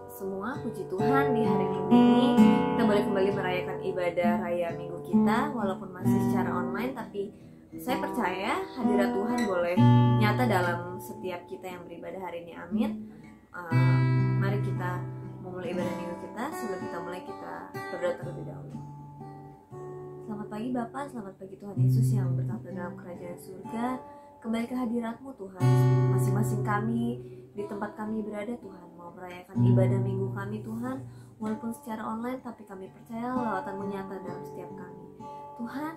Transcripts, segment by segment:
semua, puji Tuhan di hari Minggu ini kita boleh kembali merayakan ibadah raya Minggu kita, walaupun masih secara online, tapi saya percaya hadirat Tuhan boleh nyata dalam setiap kita yang beribadah hari ini. Amin. Mari kita memulai ibadah Minggu kita. Sebelum kita mulai, kita berdoa terlebih dahulu. Selamat pagi Bapak, selamat pagi Tuhan Yesus yang bertahta dalam kerajaan surga. Kembali ke hadirat-Mu Tuhan. Masing-masing kami di tempat kami berada Tuhan, mau merayakan ibadah Minggu kami Tuhan, walaupun secara online, tapi kami percaya lawatan-Mu nyata dalam setiap kami. Tuhan,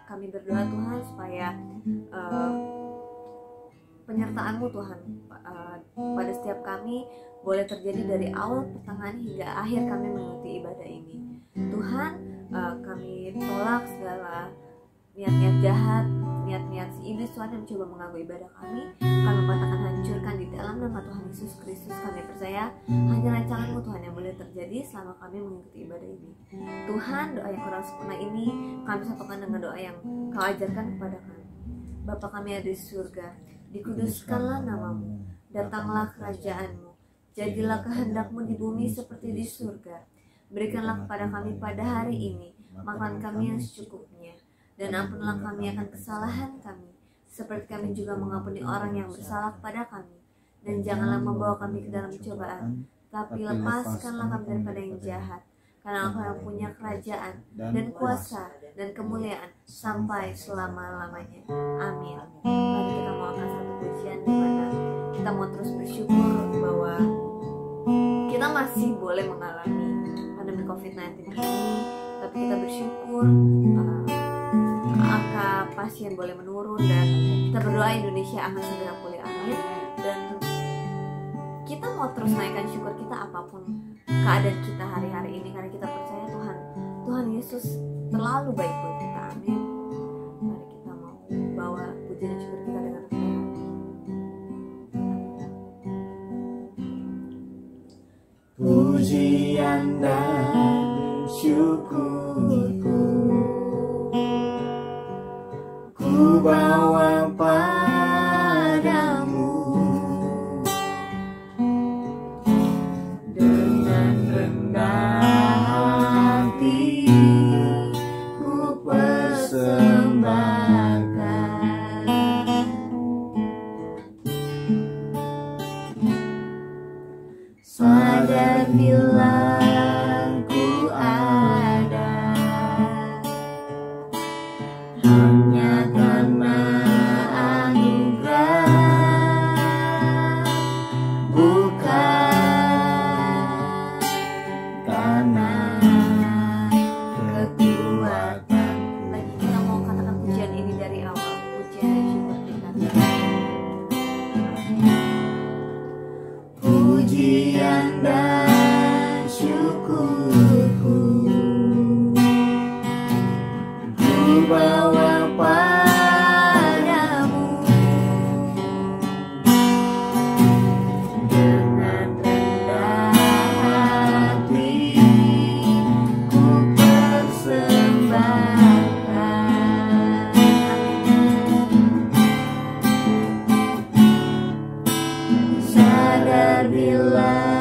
kami berdoa Tuhan supaya penyertaan-Mu Tuhan pada setiap kami boleh terjadi dari awal, pertengahan hingga akhir kami mengikuti ibadah ini. Tuhan, kami tolak segala niat-niat jahat, niat-niat si iblis Tuhan yang mencoba mengganggu ibadah kami. Kami katakan hancurkan di dalam nama Tuhan Yesus Kristus. Kami percaya hanya rancangan-Mu Tuhan yang boleh terjadi selama kami mengikuti ibadah ini. Tuhan, doa yang kurang sempurna ini kami satukan dengan doa yang Kau ajarkan kepada kami. Bapa kami yang ada di surga, dikuduskanlah nama-Mu, datanglah kerajaan-Mu, jadilah kehendak-Mu di bumi seperti di surga. Berikanlah kepada kami pada hari ini makan kami yang secukupnya, dan ampunlah kami akan kesalahan kami, seperti kami juga mengampuni orang yang bersalah kepada kami. Dan janganlah membawa kami ke dalam cobaan, tapi lepaskanlah kami daripada yang jahat. Karena Engkau yang punya kerajaan, dan kuasa, dan kemuliaan, sampai selama-lamanya. Amin. Mari kita mau angkat satu pujian di mana kita mau terus bersyukur bahwa kita masih boleh mengalami pandemi COVID-19 ini, tapi kita bersyukur angka pasien boleh menurun, dan kita berdoa Indonesia akan segera pulih. Amin. Dan kita mau terus naikkan syukur kita apapun keadaan kita hari-hari ini, karena kita percaya Tuhan Yesus terlalu baik buat kita. Amin. Mari kita mau bawa pujian dan syukur kita dengan rendah hati. Pujian dan syukurku ku bawa padamu, dengan rendah hati ku persembahkan. Sadar bila ku ada hanya karena anugerah, bukan karena kekuatan. Lagi kita mau katakan pujian ini dari awal, pujian dan syukur kita. Pujian dan syukurku ku bawa padamu, dengan rendah hati ku persembahkan. Sadar bila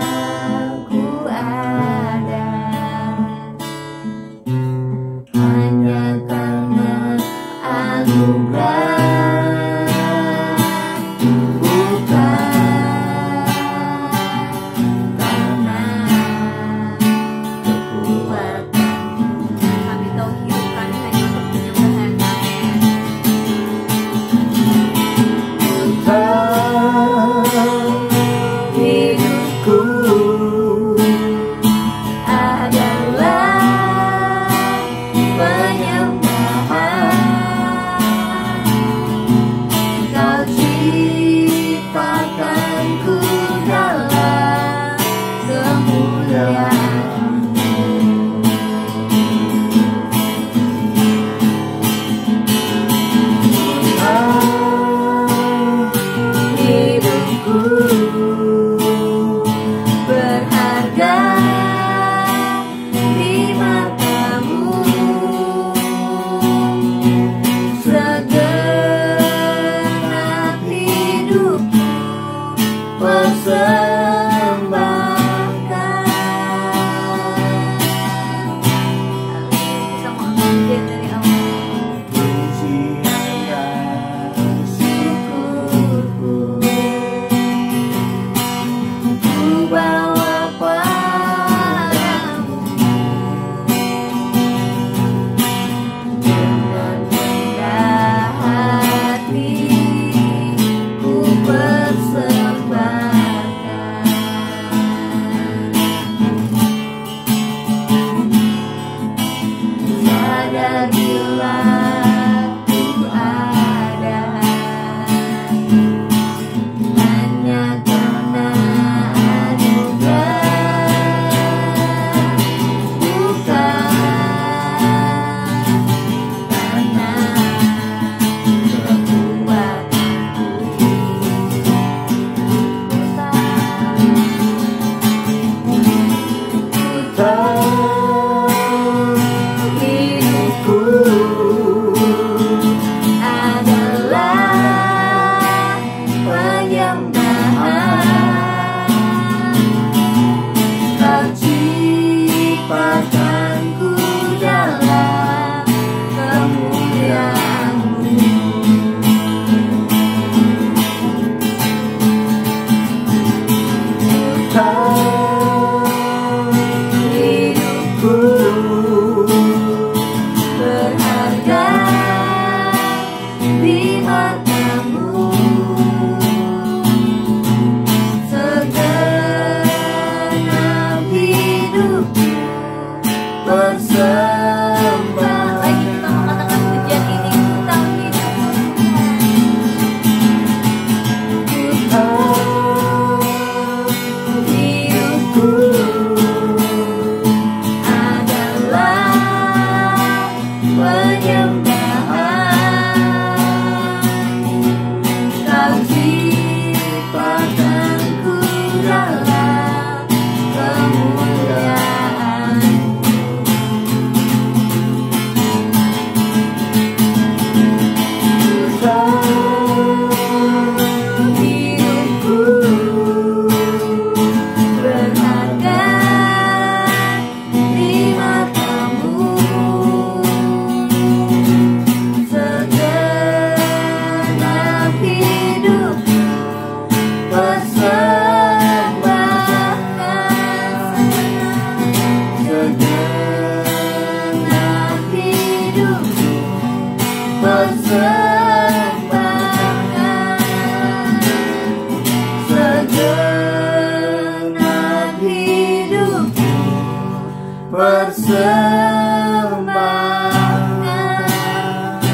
persembahan.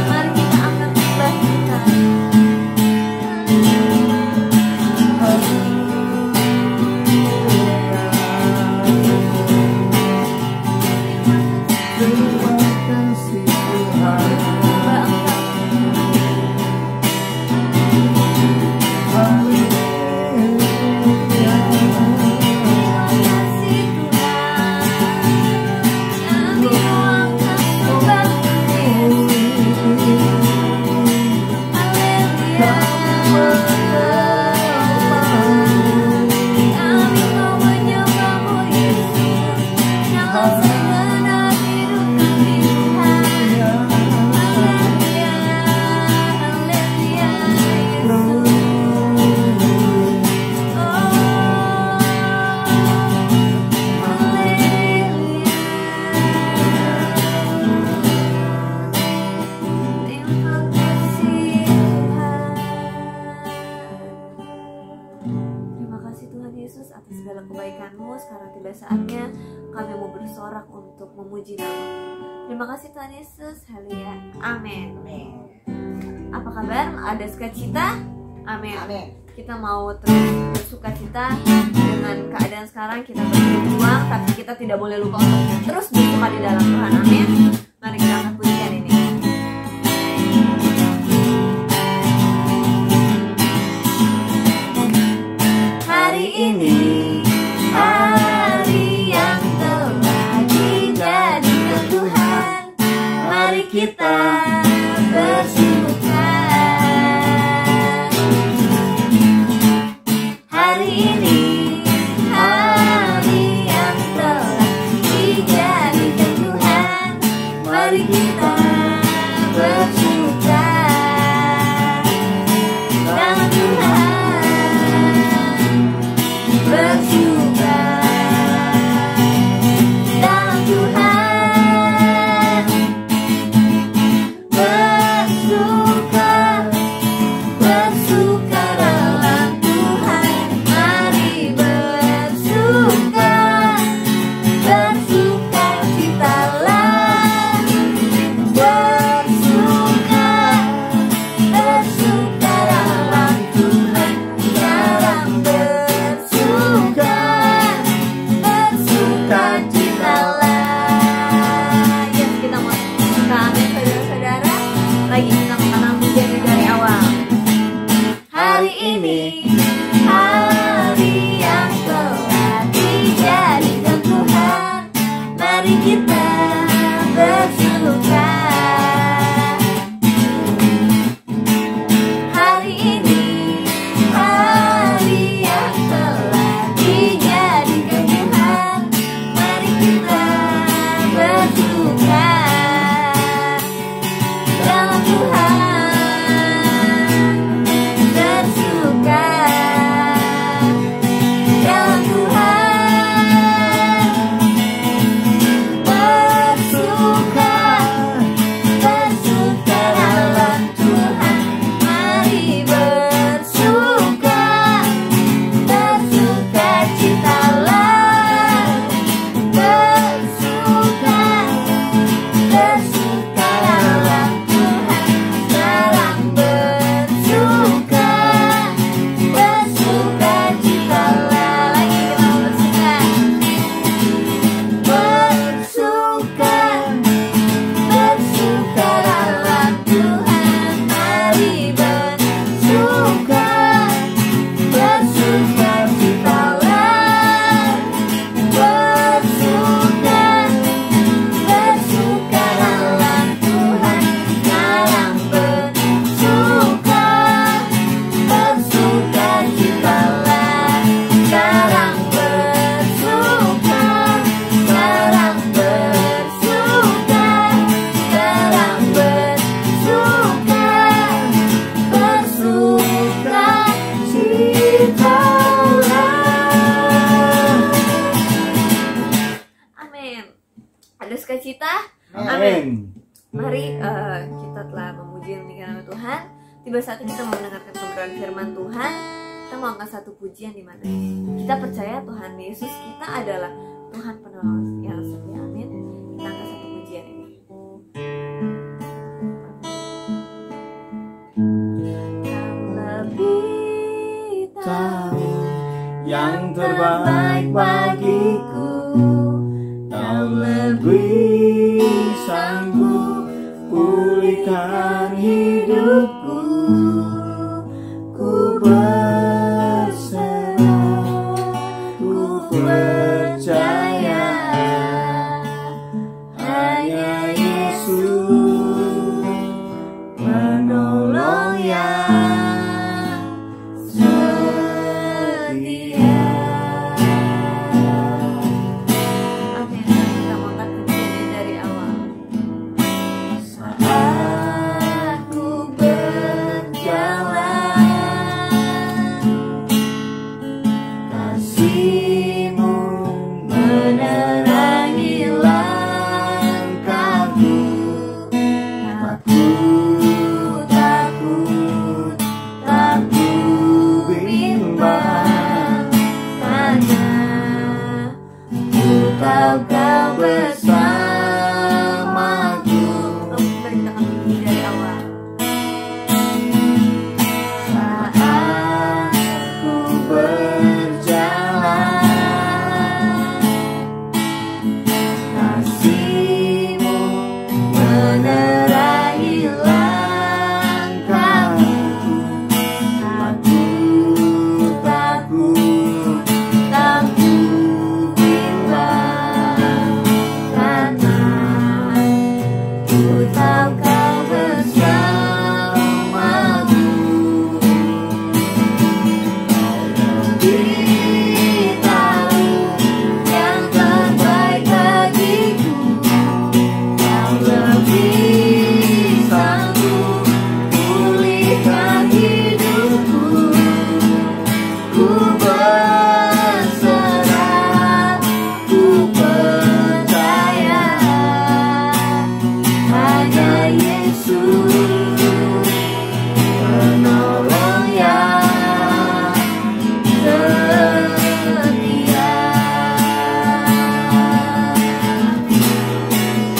Mari kita angkat sembah kita. Terima kasih Tuhan. Atas segala kebaikan-Mu, sekarang tiba saatnya kami mau bersorak untuk memuji nama-Mu. Terima kasih Tuhan Yesus, haleluya, amin. Apa kabar? Ada sukacita? Amin. Kita mau terus bersukacita dengan keadaan sekarang. Kita berjuang, tapi kita tidak boleh lupa untuk terus bersuka di dalam Tuhan, amin. Mari kita angkat pujian ini. Hari ini hari yang telah dijadikan Tuhan, mari kita bersuka. Hari ini hari yang telah dijadikan Tuhan, mari kita bersuka dalam Tuhan. Bersuka dalam Tuhan, bersuka, bersuka dalam Tuhan, mari bersuka, bersuka citalah, bersuka, bersuka dalam Tuhan, sekarang bersuka, bersuka citalah. Yes, kita mau suka, amin saudara-saudara. Lagi kita mengenang pujian dari awal. Hari ini hari yang telah dijadikan Tuhan, mari kita bersuka. Hari ini hari yang telah dijadikan Tuhan, mari kita bersuka dalam Tuhan, bersuka dalam Tuhan, bersuka, bersuka dalam Tuhan, mari bersuka, bersuka citalah, bersuka, bersuka dalam Tuhan, sekarang bersuka, bersuka citalah. Lagi kita bersuka, bersuka, bersuka dalam Tuhan, mari bersuka, bersuka citalah, bersuka, bersuka dalam Tuhan, sekarang bersuka, bersuka citalah, sekarang bersuka, sekarang bersuka, sekarang bersuka, bersuka citalah. Amin. Ada sukacita? Amin. Mari kita telah memuji dan meninggikan nama Tuhan. Tiba saatnya kita mau mendengarkan pemberontakan firman Tuhan. Kita mau angkat satu pujian di mana kita percaya Tuhan Yesus kita adalah Tuhan penolong yang setia. Amin. yang terbaik bagiku. Kau lebih sanggup pulihkan hidupku. Ku berserah, ku percaya, hanya Yesus menolong yang setia. Oke, kita angkat kembali dari awal. Saat ku berjalan, kasih-Mu menerangi langkahku. Takut, takut, takut bimbang, karena ku tahu Kau bersamaku. Mari kita kembali dari awal. Saat ku berjalan, kasih-Mu menerangi langkahku. Takut, takut, takut bimbang, karena ku tahu Kau bersamaku. Lebih tahu yang terbaik bagiku. Kau lebih sanggup pulihkan hidupku. Ku berserah, ku percaya, hanya Yesus menolong yang setia.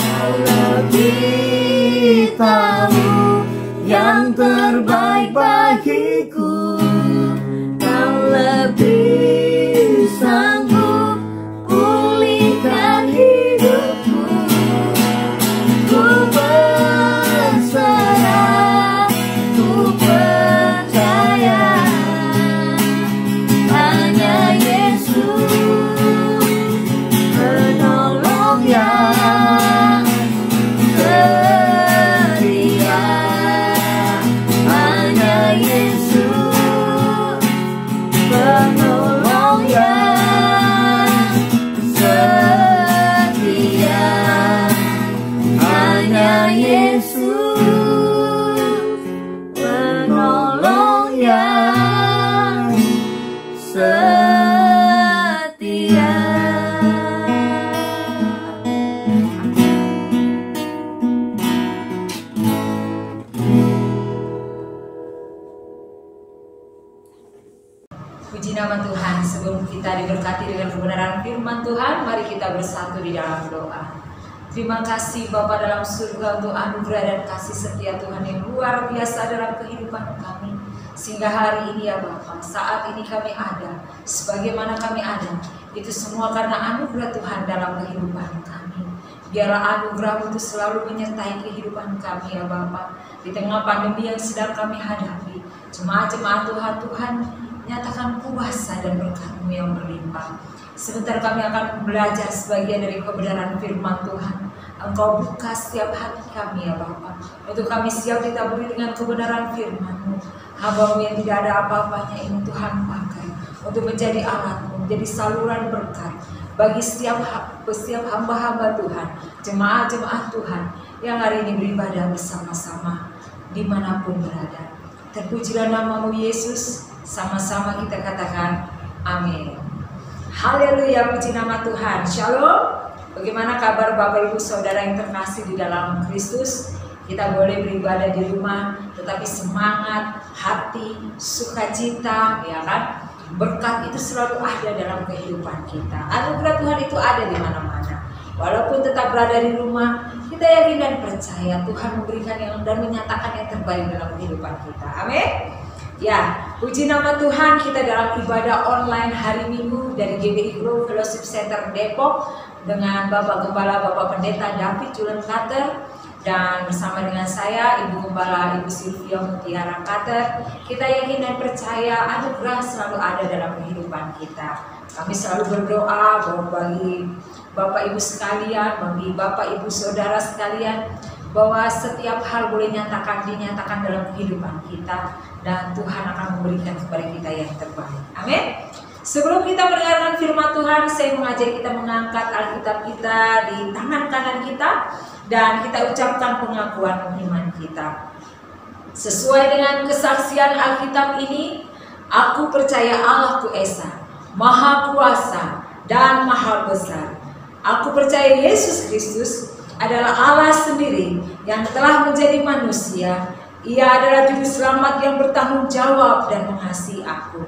Kau lebih tahu yang terbaik bagiku. Kau lebih sanggup pulihkan hidupku. Ku berserah, ku percaya, hanya Yesus menolong yang setia. Hanya Yesus menolong yang setia. Hanya Yesus menolong yang setia. Puji nama Tuhan. Sebelum kita diberkati dengan kebenaran firman Tuhan, mari kita bersatu di dalam doa. Terima kasih Bapa dalam surga untuk anugerah dan kasih setia Tuhan yang luar biasa dalam kehidupan kami. Sehingga hari ini ya Bapa, saat ini kami ada, sebagaimana kami ada, itu semua karena anugerah Tuhan dalam kehidupan kami. Biarlah anugerah-Mu itu selalu menyertai kehidupan kami ya Bapa. Di tengah pandemi yang sedang kami hadapi, jemaat-jemaat Tuhan nyatakan kuasa dan berkat-Mu yang berlimpah. Sebentar kami akan belajar sebagian dari kebenaran firman Tuhan. Engkau buka setiap hati kami ya Bapa, untuk kami siap ditaburi dengan kebenaran firman-Mu. Hamba-Mu yang tidak ada apa-apanya ini Tuhan pakai untuk menjadi alat-Mu, menjadi saluran berkat bagi setiap hamba-hamba Tuhan, jemaat-jemaat Tuhan yang hari ini beribadah bersama-sama dimanapun berada. Terpujilah nama-Mu Yesus. Sama-sama kita katakan amin. Haleluya, puji nama Tuhan. Shalom. Bagaimana kabar Bapak Ibu Saudara yang terkasih di dalam Kristus? Kita boleh beribadah di rumah, tetapi semangat, hati, sukacita, ya kan? Berkat itu selalu ada dalam kehidupan kita. Anugerah Tuhan itu ada di mana-mana. Walaupun tetap berada di rumah, kita yakin dan percaya Tuhan memberikan yang dan menyatakan yang terbaik dalam kehidupan kita. Amin. Ya, Puji nama Tuhan, kita dalam ibadah online hari Minggu dari GBI Grow Fellowship Center Depok dengan Bapak Gembala, Bapak Pendeta David Julen Carter, dan bersama dengan saya Ibu Gembala Ibu Sylvia Mutiara Carter. Kita yakin dan percaya anugerah selalu ada dalam kehidupan kita. Kami selalu berdoa bahwa bagi Bapak Ibu sekalian, bagi Bapak Ibu Saudara sekalian, bahwa setiap hal boleh dinyatakan dalam kehidupan kita, dan Tuhan akan memberikan kepada kita yang terbaik. Amin. Sebelum kita mendengarkan firman Tuhan, saya mengajak kita mengangkat Alkitab kita di tangan kanan kita dan kita ucapkan pengakuan iman kita. Sesuai dengan kesaksian Alkitab ini, aku percaya Allahku Esa, Maha Kuasa dan Maha Besar. Aku percaya Yesus Kristus adalah Allah sendiri yang telah menjadi manusia. Ia adalah juru selamat yang bertanggung jawab dan mengasihi aku.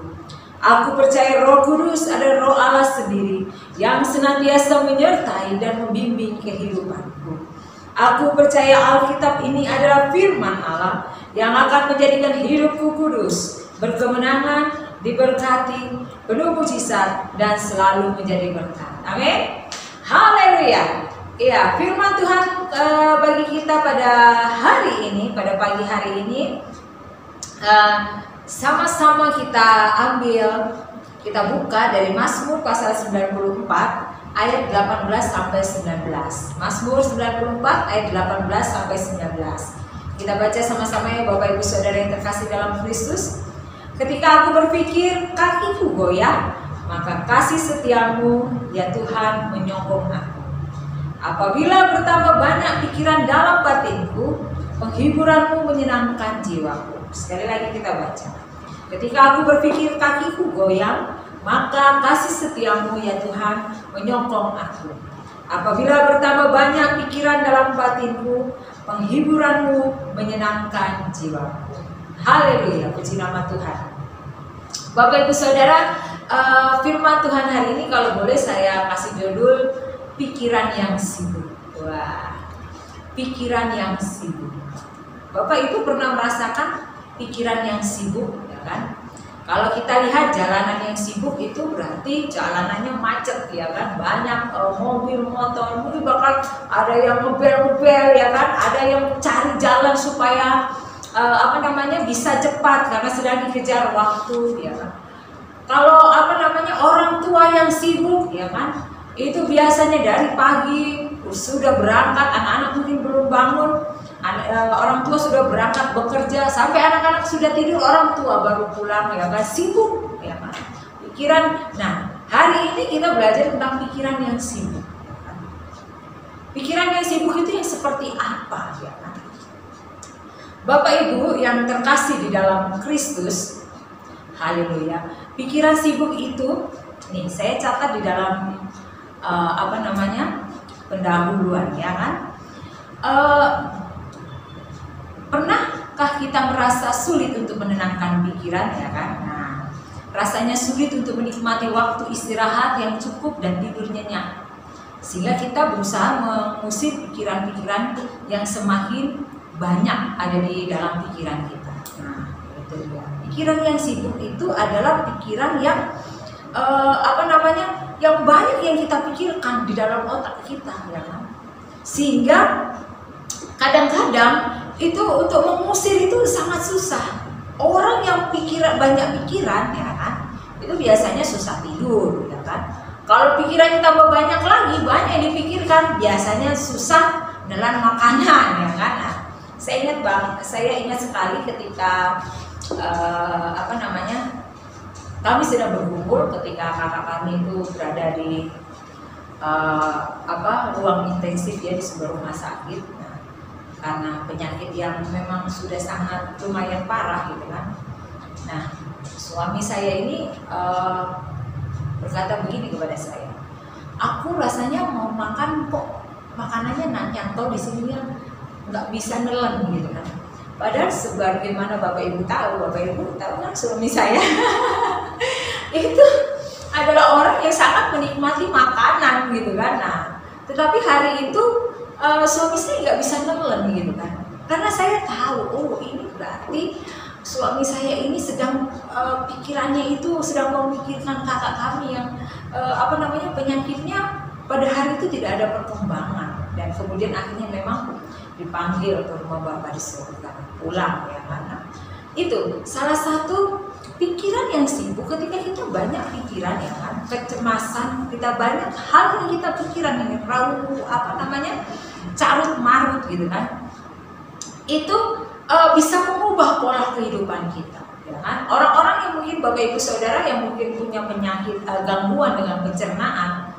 Aku percaya Roh Kudus adalah Roh Allah sendiri yang senantiasa menyertai dan membimbing kehidupanku. Aku percaya Alkitab ini adalah firman Allah yang akan menjadikan hidupku kudus, berkemenangan, diberkati, penuh mujizat, dan selalu menjadi berkat. Amin. Haleluya. Ya, firman Tuhan bagi kita pada hari ini, pada pagi hari ini, sama-sama kita ambil, kita buka dari Mazmur pasal 94 ayat 18 sampai 19. Mazmur 94 ayat 18 sampai 19. Kita baca sama-sama ya Bapak Ibu Saudara yang terkasih dalam Kristus. Ketika aku berpikir kakiku goyah, maka kasih setiamu ya Tuhan menyokong aku. Apabila bertambah banyak pikiran dalam batinku, penghiburanmu menyenangkan jiwaku. Sekali lagi kita baca. Ketika aku berpikir kakiku goyang, maka kasih setiamu ya Tuhan menyokong aku. Apabila bertambah banyak pikiran dalam batinku, penghiburanmu menyenangkan jiwaku. Haleluya, puji nama Tuhan. Bapak Ibu Saudara, firman Tuhan hari ini kalau boleh saya kasih judul pikiran yang sibuk. Wah, pikiran yang sibuk. Bapak Ibu pernah merasakan pikiran yang sibuk, ya kan? Kalau kita lihat jalanan yang sibuk itu berarti jalanannya macet, ya kan? Banyak mobil, motor, mungkin bakal ada yang ngebel-ngebel, ya kan? Ada yang cari jalan supaya bisa cepat karena sedang dikejar waktu, ya kan? Kalau orang tua yang sibuk, ya kan? Itu biasanya dari pagi sudah berangkat, anak-anak mungkin belum bangun, orang tua sudah berangkat bekerja, sampai anak-anak sudah tidur, orang tua baru pulang, ya kan? Sibuk, ya kan? Pikiran. Nah, hari ini kita belajar tentang pikiran yang sibuk. Ya kan? Pikiran yang sibuk itu yang seperti apa, ya kan? Bapak Ibu yang terkasih di dalam Kristus, haleluya. Pikiran sibuk itu, nih saya catat di dalam pendahuluan, ya kan? Pernahkah kita merasa sulit untuk menenangkan pikiran, ya kan? Nah, rasanya sulit untuk menikmati waktu istirahat yang cukup dan tidur nyenyak, sehingga kita berusaha mengusir pikiran-pikiran yang semakin banyak ada di dalam pikiran kita. Nah, itu dia. Pikiran yang sibuk itu adalah pikiran yang yang banyak yang kita pikirkan di dalam otak kita, ya kan? Sehingga kadang-kadang itu untuk mengusir itu sangat susah. Orang yang banyak pikiran, ya kan? Itu biasanya susah tidur, ya kan? Kalau pikirannya tambah banyak lagi, banyak yang dipikirkan, biasanya susah nelan makanan, ya kan? Nah, saya ingat sekali ketika kami sedang berkumpul ketika kakak kami itu berada di ruang intensif ya di sebuah rumah sakit. Nah, karena penyakit yang memang sudah sangat lumayan parah gitu kan. Nah, suami saya ini berkata begini kepada saya, aku rasanya mau makan kok makanannya nyantol di sini yang nggak bisa nelen gitu kan. Padahal sebagaimana Bapak Ibu tahu kan suami saya itu adalah orang yang sangat menikmati makanan gitu kan. Nah, tetapi hari itu suami saya nggak bisa nelen gitu kan, karena saya tahu ini berarti suami saya ini sedang pikirannya itu sedang memikirkan kakak kami yang penyakitnya pada hari itu tidak ada perkembangan, dan kemudian akhirnya memang dipanggil ke rumah Bapa di surga, pulang ya kan. Itu salah satu pikiran yang sibuk. Ketika kita banyak pikiran ya kan, kecemasan, kita banyak hal yang kita pikiran ini carut marut gitu kan, itu bisa mengubah pola kehidupan kita ya kan. Orang-orang yang mungkin Bapak Ibu Saudara yang mungkin punya penyakit gangguan dengan pencernaan,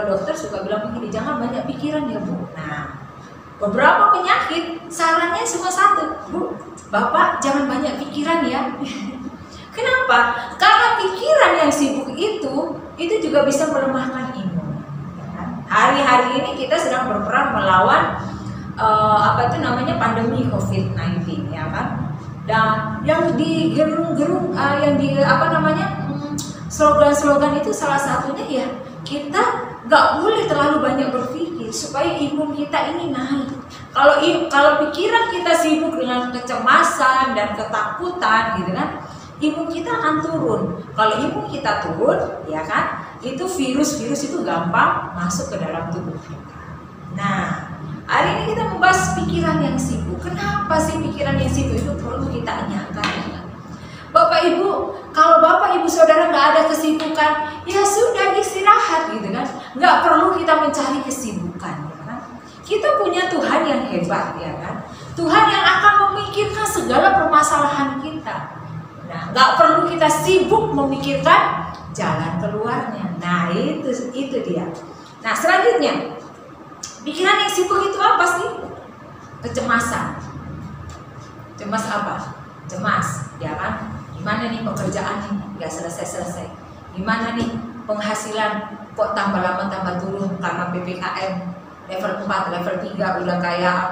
dokter suka bilang begini, jangan banyak pikiran ya Bu. Nah, beberapa penyakit sarannya cuma satu, Bu, Bapak jangan banyak pikiran ya. Kenapa? Karena pikiran yang sibuk itu juga bisa melemahkan imun ya kan? Hari-hari ini kita sedang berperang melawan pandemi COVID-19 ya kan. Dan yang digerung-gerung slogan-slogan itu salah satunya ya, kita nggak boleh terlalu banyak berpikir supaya imun kita ini naik. Kalau pikiran kita sibuk dengan kecemasan dan ketakutan gitu kan, imun kita akan turun. Kalau imun kita turun ya kan, itu virus-virus itu gampang masuk ke dalam tubuh kita. Nah, hari ini kita membahas pikiran yang sibuk. Kenapa sih pikiran yang sibuk itu perlu kita tanyakan ya? Bapak Ibu, kalau Bapak Ibu Saudara nggak ada kesibukan, ya sudah istirahat gitu kan. Nggak perlu kita mencari kesibukan ya kan. Kita punya Tuhan yang hebat ya kan. Tuhan yang akan memikirkan segala permasalahan kita. Nah, nggak perlu kita sibuk memikirkan jalan keluarnya. Nah, itu dia. Nah, selanjutnya, pikiran yang sibuk itu apa sih? Kecemasan. Cemas apa? Cemas, ya kan? Gimana nih pekerjaan nih? Gak selesai-selesai. Gimana nih penghasilan? Kok tambah lama tambah turun karena PPKM level 4, level 3 udah kayak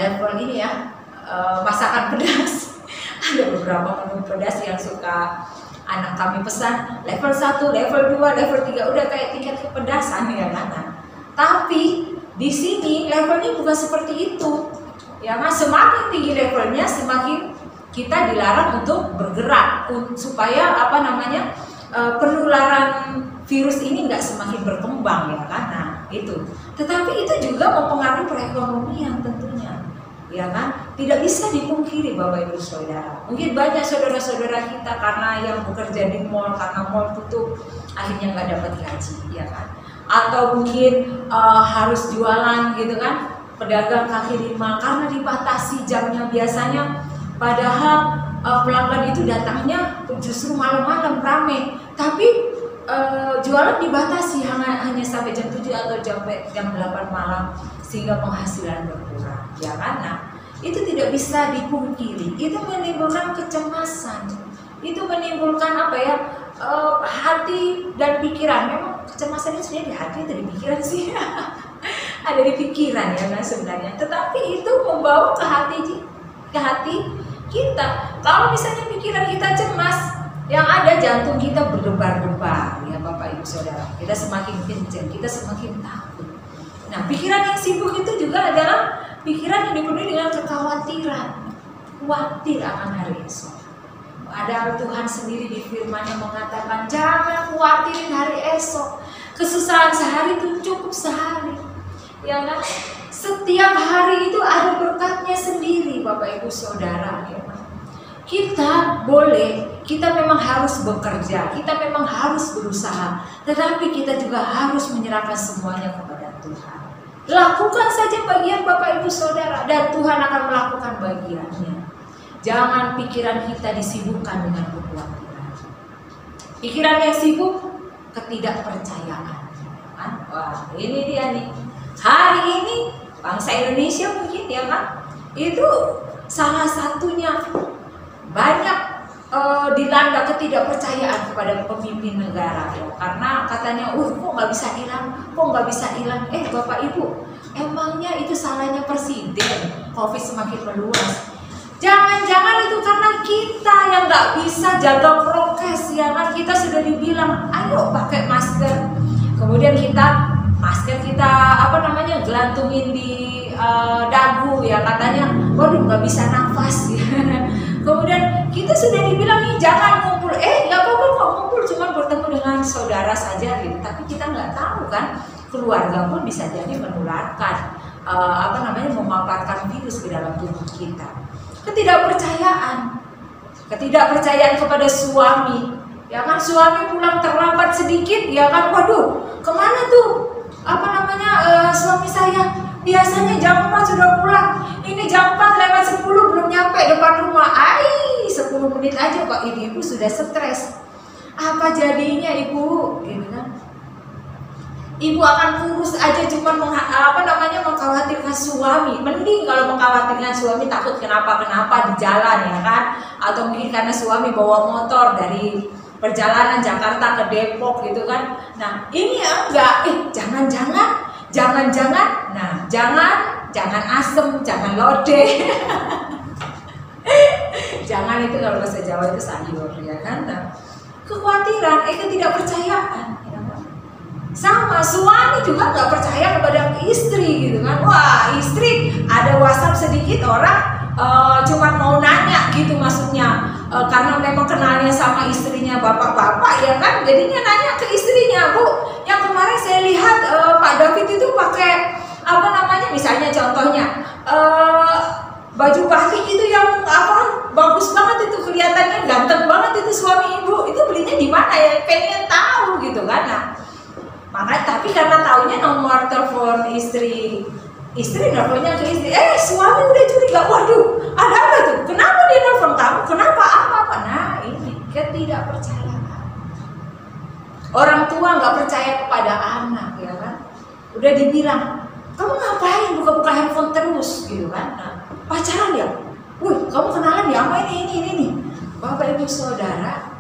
level ini ya, masakan pedas. Ada beberapa menu pedas yang suka anak kami pesan, level 1, level 2, level 3 udah kayak tingkat kepedasan ya kan? Tapi di sini levelnya bukan seperti itu, ya mas. Semakin tinggi levelnya, semakin kita dilarang untuk bergerak supaya penularan virus ini nggak semakin berkembang ya kan. Nah itu. Tetapi itu juga mempengaruhi perekonomian tentunya, ya kan. Tidak bisa dipungkiri Bapak Ibu Saudara. Mungkin banyak saudara-saudara kita karena yang bekerja di mall, karena mall tutup, akhirnya nggak dapat gaji, ya kan. Atau mungkin harus jualan gitu kan, pedagang kaki lima karena dibatasi jamnya biasanya, padahal pelanggan itu datangnya justru malam-malam rame, tapi jualan dibatasi hanya sampai jam 7 atau jam 8 malam, sehingga penghasilan berkurang ya kan. Nah, itu tidak bisa dipungkiri, itu menimbulkan kecemasan, itu menimbulkan hati dan pikiran. Memang kecemasan itu sebenarnya di hati atau di pikiran sih? Ada di pikiran ya kan sebenarnya. Tetapi itu membawa ke hati kita. Kalau misalnya pikiran kita cemas, yang ada jantung kita berdebar-debar ya Bapak Ibu Saudara. Kita semakin kencang, kita semakin takut. Nah, pikiran yang sibuk itu juga adalah pikiran yang dipenuhi dengan kekhawatiran, khawatir akan hari esok. Ada Tuhan sendiri di firman-Nya mengatakan, jangan khawatirin hari esok. Kesusahan sehari itu cukup sehari. Ya kan? Setiap hari itu ada berkatnya sendiri Bapak Ibu Saudara ya. Kita memang harus bekerja, kita memang harus berusaha, tetapi kita juga harus menyerahkan semuanya kepada Tuhan. Lakukan saja bagian Bapak Ibu Saudara, dan Tuhan akan melakukan bagiannya. Jangan pikiran kita disibukkan dengan kekhawatiran. Pikiran yang sibuk, ketidakpercayaan. Wah, ini dia nih. Hari ini bangsa Indonesia mungkin ya kan, itu salah satunya banyak dilanda ketidakpercayaan kepada pemimpin negara ya. Karena katanya, kok nggak bisa hilang, Bapak Ibu, emangnya itu salahnya presiden? Covid semakin meluas. Jangan-jangan itu karena kita yang nggak bisa jaga prokes ya kan. Kita sudah dibilang, ayo pakai masker. Kemudian masker kita gelantungin di dagu ya, katanya waduh nggak bisa nafas ya. Kemudian kita sudah dibilang nih jangan ngumpul, nggak apa-apa kok ngumpul, cuma bertemu dengan saudara saja gitu. Tapi kita nggak tahu kan, keluarga pun bisa jadi menularkan memaparkan virus ke dalam tubuh kita. Ketidakpercayaan kepada suami, ya kan, suami pulang terlambat sedikit, ya kan, waduh kemana tuh suami saya, biasanya jam 4 sudah pulang, ini jam 4 lewat 10 belum nyampe depan rumah. 10 menit aja kok ibu sudah stres. Apa jadinya ibu, gitu kan? Ibu akan kurus aja cuma mengkhawatirkan suami. Mending kalau mengkhawatirkan suami takut kenapa-kenapa di jalan, ya kan, atau mungkin karena suami bawa motor dari perjalanan Jakarta ke Depok gitu kan. Nah ini enggak, jangan-jangan, nah jangan asem, jangan lodeh. Jangan itu kalau bahasa Jawa itu sayur, ya kan. Nah, kekhawatiran, ketidakpercayaan, ya kan? Sama suami juga nggak percaya kepada istri gitu kan. Wah, istri ada WhatsApp sedikit orang cuma mau nanya gitu, maksudnya karena memang kenalnya sama istrinya bapak-bapak, ya kan, jadinya nanya ke istrinya, Bu, yang kemarin saya lihat Pak David itu pakai misalnya contohnya baju batik itu yang bagus banget itu, kelihatannya ganteng banget itu suami ibu, itu belinya di mana ya, pengen tahu gitu kan. Nah, makanya tapi karena taunya nomor telepon istri nelfonnya ke istri, suami udah curiga, waduh ada apa tuh, kenapa dia nelfon kamu, kenapa apa. Nah ini ketidakpercayaan. Orang tua nggak percaya kepada anak, ya kan, udah dibilang kamu ngapain buka-buka handphone terus gitu kan. Nah, pacaran ya, kamu kenalan ya sama ini. Bapak ibu saudara,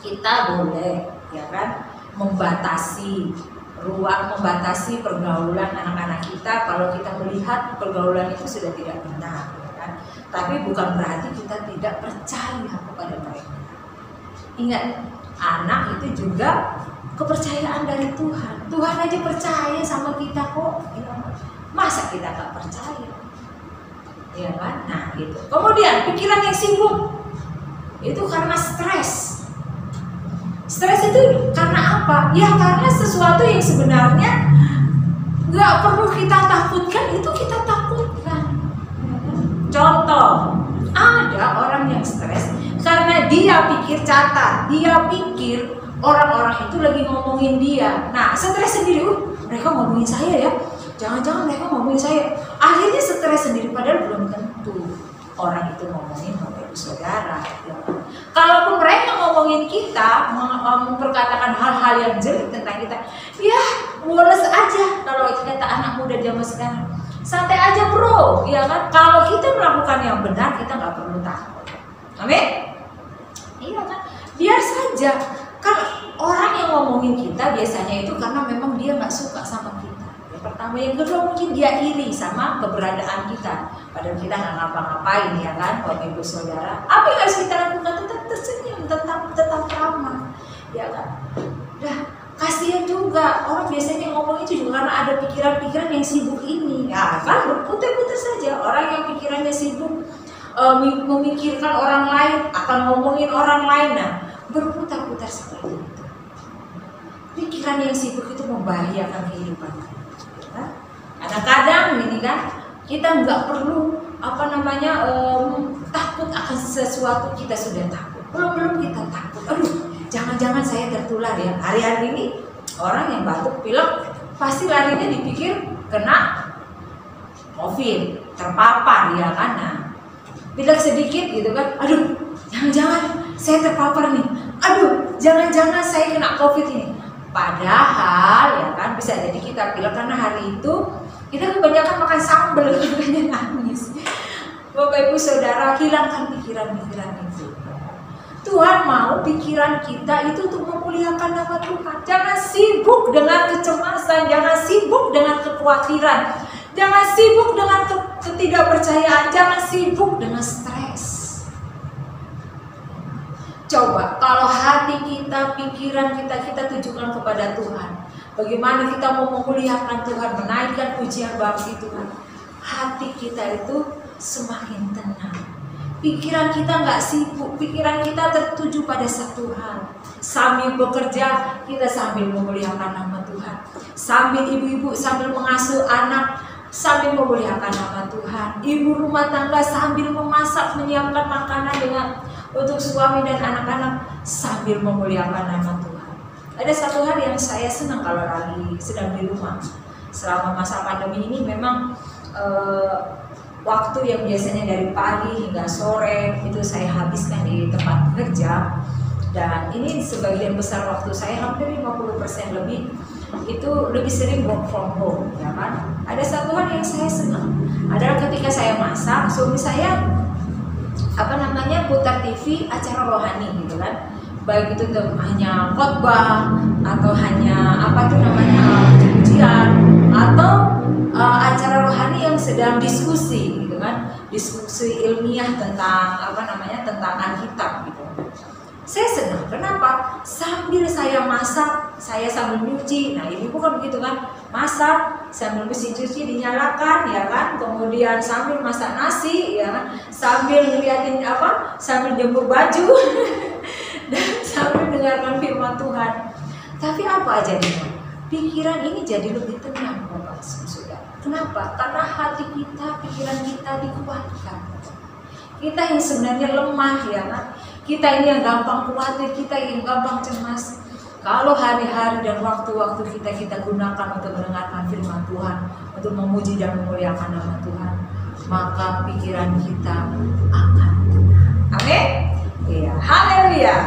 kita boleh, ya kan, membatasi pergaulan anak-anak kita kalau kita melihat pergaulan itu sudah tidak benar, ya kan? Tapi bukan berarti kita tidak percaya kepada mereka. Ingat, anak itu juga kepercayaan dari Tuhan. Tuhan aja percaya sama kita kok, ya. Masa kita nggak percaya, ya kan? Nah gitu. Kemudian pikiran yang sibuk itu karena stres. Stres itu karena apa? Ya karena sesuatu yang sebenarnya nggak perlu kita takutkan, itu kita takutkan. Contoh, ada orang yang stres karena dia pikir orang-orang itu lagi ngomongin dia. Nah, stres sendiri, mereka ngomongin saya ya, jangan-jangan mereka ngomongin saya. Akhirnya stres sendiri, padahal belum tentu orang itu ngomongin Bapak Ibu Saudara, ya. Kalaupun mereka ngomongin kita, memperkatakan hal-hal yang jelek tentang kita, ya woles aja kalau kata anak muda zaman sekarang. Santai aja bro, ya kan. Kalau kita melakukan yang benar, kita nggak perlu takut. Amin? Iya kan? Biar saja. Kan orang yang ngomongin kita biasanya itu karena memang dia nggak suka sama kita. Yang pertama, yang kedua mungkin dia iri sama keberadaan kita. Padahal kita nggak ngapa-ngapain, ya kan, Bapak Ibu Saudara. Apa yang harus kita lakukan? Tetap tersenyum, tetap ramah, ya kan. Dah, kasihan juga orang biasanya ngomong itu juga karena ada pikiran-pikiran yang sibuk ini, ya kan, berputar-putar saja. Orang yang pikirannya sibuk memikirkan orang lain, akan ngomongin orang lain, nah berputar-putar seperti itu. Pikiran yang sibuk itu membahayakan kehidupan kita. Kadang-kadang ini kan kita nggak perlu takut akan sesuatu, kita sudah takut. Belum kita takut. Aduh, jangan-jangan saya tertular ya. Hari-hari ini orang yang batuk pilek pasti larinya dipikir kena COVID, terpapar, ya kan. Nah, pilek sedikit gitu kan, aduh, jangan-jangan saya terpapar nih. Aduh, jangan-jangan saya kena COVID ini. Padahal ya kan bisa jadi kita pilek karena hari itu kita kebanyakan makan sambal, makanya nangis. Bapak Ibu Saudara, hilangkan pikiran-pikiran itu. Tuhan mau pikiran kita itu untuk memuliakan nama Tuhan. Jangan sibuk dengan kecemasan, jangan sibuk dengan kekhawatiran, jangan sibuk dengan ketidakpercayaan, jangan sibuk dengan stres. Coba kalau hati kita, pikiran kita tujukan kepada Tuhan, bagaimana kita mau memuliakan Tuhan, menaikkan pujian bagi Tuhan, hati kita itu semakin tenang. Pikiran kita nggak sibuk, pikiran kita tertuju pada satu hal. Sambil bekerja, kita sambil memuliakan nama Tuhan. Sambil ibu-ibu sambil mengasuh anak, sambil memuliakan nama Tuhan. Ibu rumah tangga sambil memasak, menyiapkan makanan untuk suami dan anak-anak, sambil memuliakan nama Tuhan. Ada satu hal yang saya senang kalau lagi sedang di rumah. Selama masa pandemi ini memang waktu yang biasanya dari pagi hingga sore itu saya habiskan di tempat kerja, dan ini sebagian besar waktu saya, hampir 50% lebih itu lebih sering work from home, ya kan. Ada satu hal yang saya senang adalah ketika saya masak, suami saya putar TV acara rohani gitu kan, baik itu hanya khotbah atau hanya puji-pujian atau acara rohani yang sedang diskusi gitu kan, diskusi ilmiah tentang tentang Alkitab gitu. Saya senang, kenapa? Sambil saya masak, saya sambil nyuci. Nah, ibu kan begitu kan, masak sambil mesin cuci dinyalakan, ya kan, kemudian sambil masak nasi, ya kan, sambil ngeliatin sambil jemur baju dan sambil mendengarkan firman Tuhan. Tapi apa jadinya? Pikiran ini jadi lebih tenang, Bapak Saudara. Kenapa? Karena hati kita, pikiran kita dikuatkan. Kita yang sebenarnya lemah, ya kan? Kita ini yang gampang khawatir, kita yang gampang cemas. Kalau hari-hari dan waktu-waktu kita gunakan untuk mendengarkan firman Tuhan, untuk memuji dan memuliakan nama Tuhan, maka pikiran kita akan tenang. Amin. Iya, haleluya.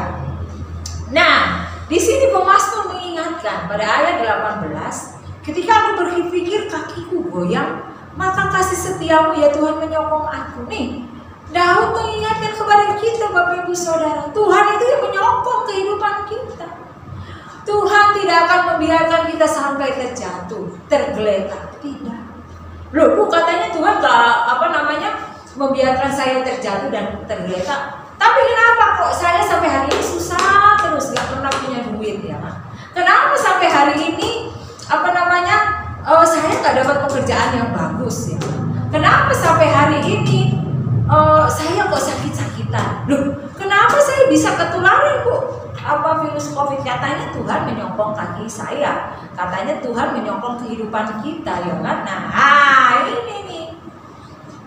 Nah, di sini pemazmur mengingatkan pada ayat 18, ketika aku berpikir kakiku goyang, maka kasih setiamu ya Tuhan menyokong aku. Nih, Daud mengingatkan kepada kita, Bapak Ibu Saudara, Tuhan itu yang menyokong kehidupan kita. Tuhan tidak akan membiarkan kita sampai terjatuh, tergeletak, tidak. Loh, Bu, katanya Tuhan membiarkan saya terjatuh dan tergeletak. Tapi kenapa kok saya sampai hari ini susah terus, gak pernah punya duit, ya kan? Kenapa sampai hari ini saya gak dapat pekerjaan yang bagus, ya? Kenapa sampai hari ini saya kok sakit-sakitan? Loh, kenapa saya bisa ketularan, Bu? Virus COVID? Katanya Tuhan menyokong kaki saya, katanya Tuhan menyokong kehidupan kita, ya kan? Nah, ini nih,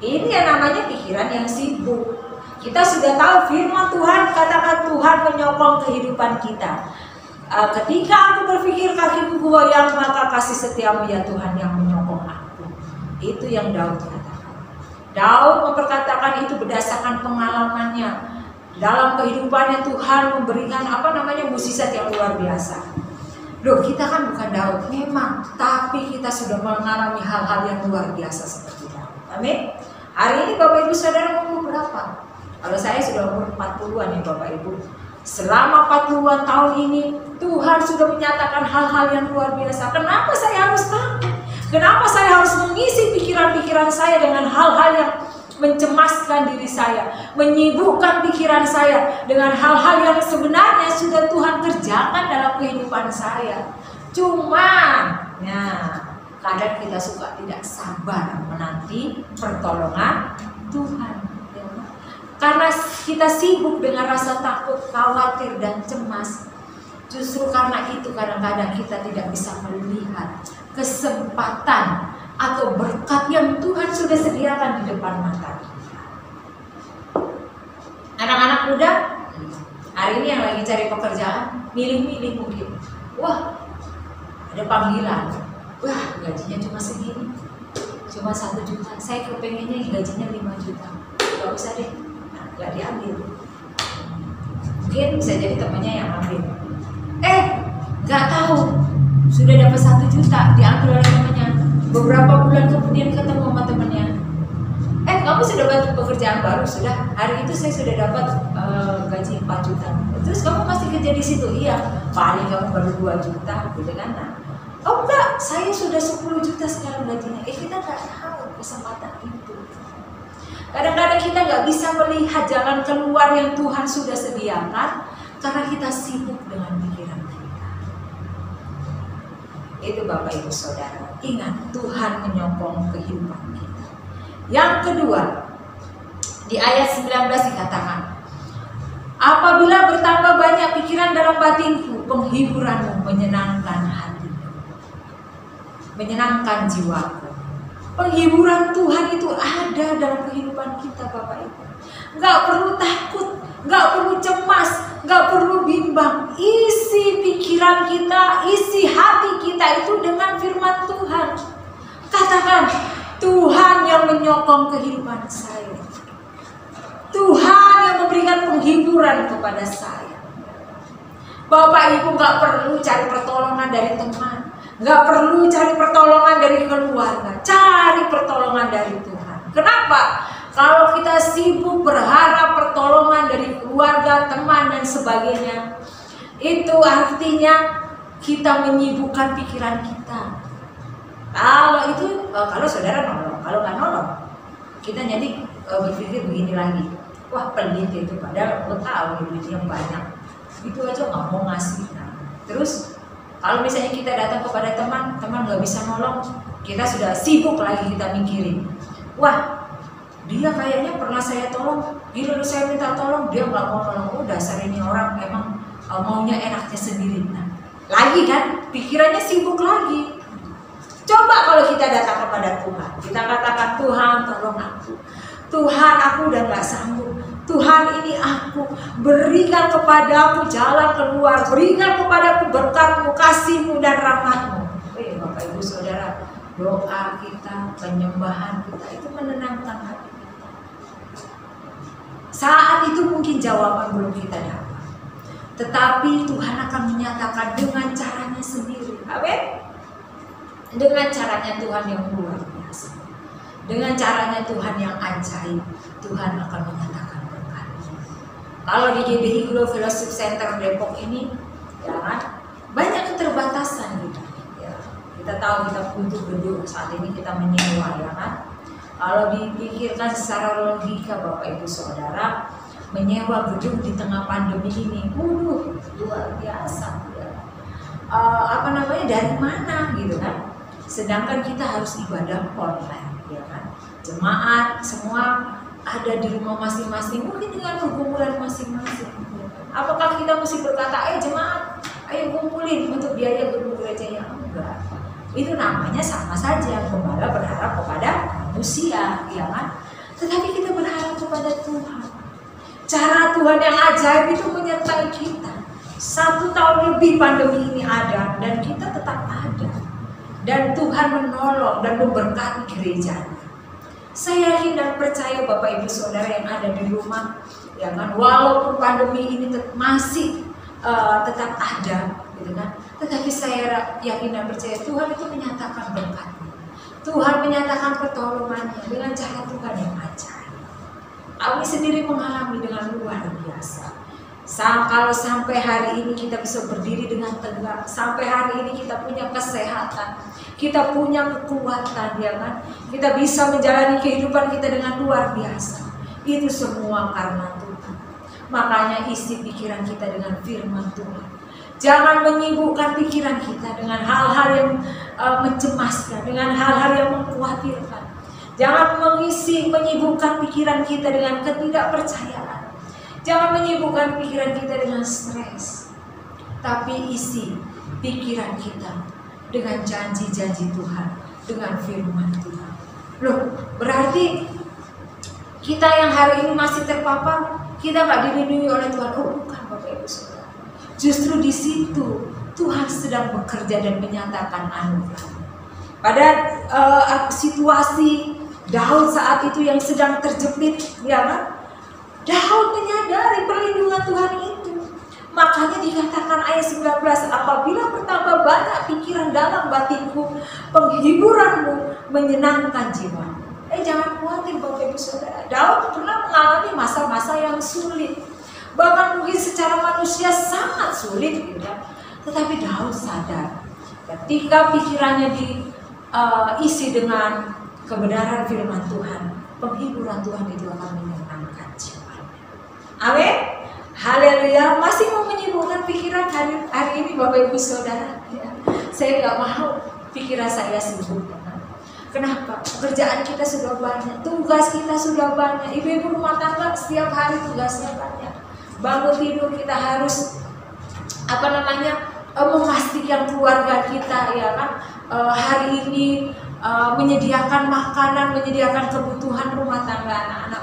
ini yang namanya pikiran yang sibuk. Kita sudah tahu firman Tuhan, katakan Tuhan menyokong kehidupan kita. Ketika aku berpikir kakiku goyang, maka kasih setiamu ya Tuhan yang menyokong aku. Itu yang Daud katakan. Daud memperkatakan itu berdasarkan pengalamannya. Dalam kehidupannya Tuhan memberikan mukjizat yang luar biasa. Loh, kita kan bukan Daud memang, tapi kita sudah mengalami hal-hal yang luar biasa seperti Daud. Amin. Hari ini Bapak Ibu Saudara umur berapa? Kalau saya sudah umur 40-an ya Bapak Ibu. Selama 40-an tahun ini Tuhan sudah menyatakan hal-hal yang luar biasa. Kenapa saya harus takut? Kenapa saya harus mengisi pikiran-pikiran saya dengan hal-hal yang mencemaskan diri saya, menyibukkan pikiran saya dengan hal-hal yang sebenarnya sudah Tuhan kerjakan dalam kehidupan saya. Cuman, kadang kita suka tidak sabar menanti pertolongan Tuhan. Karena kita sibuk dengan rasa takut, khawatir, dan cemas. Justru karena itu kadang-kadang kita tidak bisa melihat kesempatan atau berkat yang Tuhan sudah sediakan di depan mata kita. Anak-anak muda hari ini yang lagi cari pekerjaan, milih-milih mungkin. Wah, ada panggilan. Wah, gajinya cuma segini, cuma 1 juta. Saya kepengennya gajinya 5 juta. Gak usah deh, gak diambil. Mungkin bisa jadi temannya yang ambil. Gak tahu sudah dapat 1 juta, diambil oleh temannya. Beberapa bulan kemudian ketemu sama temannya, kamu sudah dapat pekerjaan baru? Sudah, hari itu saya sudah dapat gaji 4 juta. Terus kamu masih kerja di situ? Iya. Paling kamu baru 2 juta, gitu kan? Oh enggak, saya sudah 10 juta sekarang gajinya. Kita nggak tahu kesempatan itu. Kadang-kadang kita nggak bisa melihat jalan keluar yang Tuhan sudah sediakan karena kita sibuk dengan pikiran kita. Itu Bapak Ibu Saudara, ingat Tuhan menyokong kehidupan kita. Yang kedua, di ayat 19 dikatakan, apabila bertambah banyak pikiran dalam batinku, penghiburanmu menyenangkan hatiku, menyenangkan jiwaku. Penghiburan Tuhan itu ada dalam kehidupan kita Bapak Ibu. Nggak perlu takut, nggak perlu cemas, nggak perlu bimbang. Isi pikiran kita, isi hati kita itu dengan firman Tuhan. Katakan, Tuhan yang menyokong kehidupan saya. Tuhan yang memberikan penghiburan kepada saya. Bapak Ibu nggak perlu cari pertolongan dari teman, nggak perlu cari pertolongan dari keluarga, cari pertolongan dari Tuhan. Kenapa? Kalau kita sibuk berharap pertolongan dari keluarga, teman dan sebagainya, itu artinya kita menyibukkan pikiran kita. Kalau saudara nolong, kalau nggak nolong, kita jadi berpikir begini lagi. Wah, pelit itu, padahal gue tahu duitnya banyak, itu aja nggak mau ngasih. Nah, terus kalau misalnya kita datang kepada teman nggak bisa nolong, kita sudah sibuk lagi kita mikirin, wah dia kayaknya pernah saya tolong, gila saya minta tolong dia nggak mau nolong. Oh, dasar ini orang emang maunya enaknya sendiri. Nah, lagi kan pikirannya sibuk lagi. Coba kalau kita datang kepada Tuhan, kita katakan, Tuhan tolong aku, Tuhan aku udah gak sanggup, Tuhan ini aku, berikan kepadaku jalan keluar, berikan kepadaku berkat-Mu, kasih-Mu dan rahmat-Mu. Bapak Ibu Saudara, doa kita, penyembahan kita itu menenangkan hati kita. Saat itu mungkin jawaban belum kita dapat, tetapi Tuhan akan menyatakan dengan caranya sendiri. Amin. Dengan caranya Tuhan yang luar biasa, dengan caranya Tuhan yang ajaib, Tuhan akan menyatakan berkat. Kalau di GBI Global Fellowship Center Depok ini, ya kan, banyak keterbatasan gitu. Ya, kita tahu kita butuh gedung, saat ini kita menyewa, ya kan. Kalau dipikirkan secara logika Bapak Ibu Saudara, menyewa gedung di tengah pandemi ini, luar biasa. Ya. Dari mana gitu kan? Sedangkan kita harus ibadah online, ya kan? Jemaat semua ada di rumah masing-masing, mungkin dengan pergumulan masing-masing. Apakah kita mesti berkata, jemaat, ayo kumpulin untuk biaya gedung gereja? Yang enggak. Itu namanya sama saja, gembala berharap kepada manusia, ya kan? Tetapi kita berharap kepada Tuhan. Cara Tuhan yang ajaib itu menyertai kita. 1 tahun lebih pandemi ini ada dan kita tetap ada. Dan Tuhan menolong dan memberkati gerejanya. Saya yakin dan percaya Bapak Ibu Saudara yang ada di rumah, ya kan, walaupun pandemi ini masih tetap ada, gitu kan, tetapi saya yakin dan percaya Tuhan itu menyatakan berkatnya. Tuhan menyatakan pertolongannya dengan cara Tuhan yang ajaib. Kami sendiri mengalami dengan luar biasa. Kalau sampai hari ini kita bisa berdiri dengan tegak, sampai hari ini kita punya kesehatan, kita punya kekuatan, ya kan? Kita bisa menjalani kehidupan kita dengan luar biasa. Itu semua karena Tuhan. Makanya isi pikiran kita dengan firman Tuhan. Jangan menyibukkan pikiran kita dengan hal-hal yang mencemaskan, dengan hal-hal yang mengkhawatirkan. Jangan menyibukkan pikiran kita dengan ketidakpercayaan. Jangan menyibukkan pikiran kita dengan stres, tapi isi pikiran kita dengan janji-janji Tuhan, dengan firman Tuhan. Loh, berarti kita yang hari ini masih terpapar, kita nggak dilindungi oleh Tuhan? Oh, bukan Bapak Ibu Saudara. Justru di situ Tuhan sedang bekerja dan menyatakan anugerah. Pada situasi Daud saat itu yang sedang terjepit, ya kan? Daud menyadari perlindungan Tuhan itu. Makanya dikatakan ayat 19, apabila bertambah banyak pikiran dalam batinku, penghiburanmu menyenangkan jiwa. Jangan khawatir Bapak Ibu Saudara. Daud pernah mengalami masa-masa yang sulit. Bahkan mungkin secara manusia sangat sulit, gitu ya. Tetapi Daud sadar ketika pikirannya diisi dengan kebenaran firman Tuhan, penghiburan Tuhan itu akan menyenangkan jiwa. Amin. Haleluya. Masih mau menyibukkan pikiran hari ini Bapak Ibu Saudara, ya. Saya nggak mau pikiran saya sibuk. Kenapa? Pekerjaan kita sudah banyak, tugas kita sudah banyak. Ibu-ibu rumah tangga setiap hari tugasnya banyak. Bangun tidur kita harus memastikan keluarga kita, ya kan, hari ini menyediakan makanan, menyediakan kebutuhan rumah tangga anak-anak.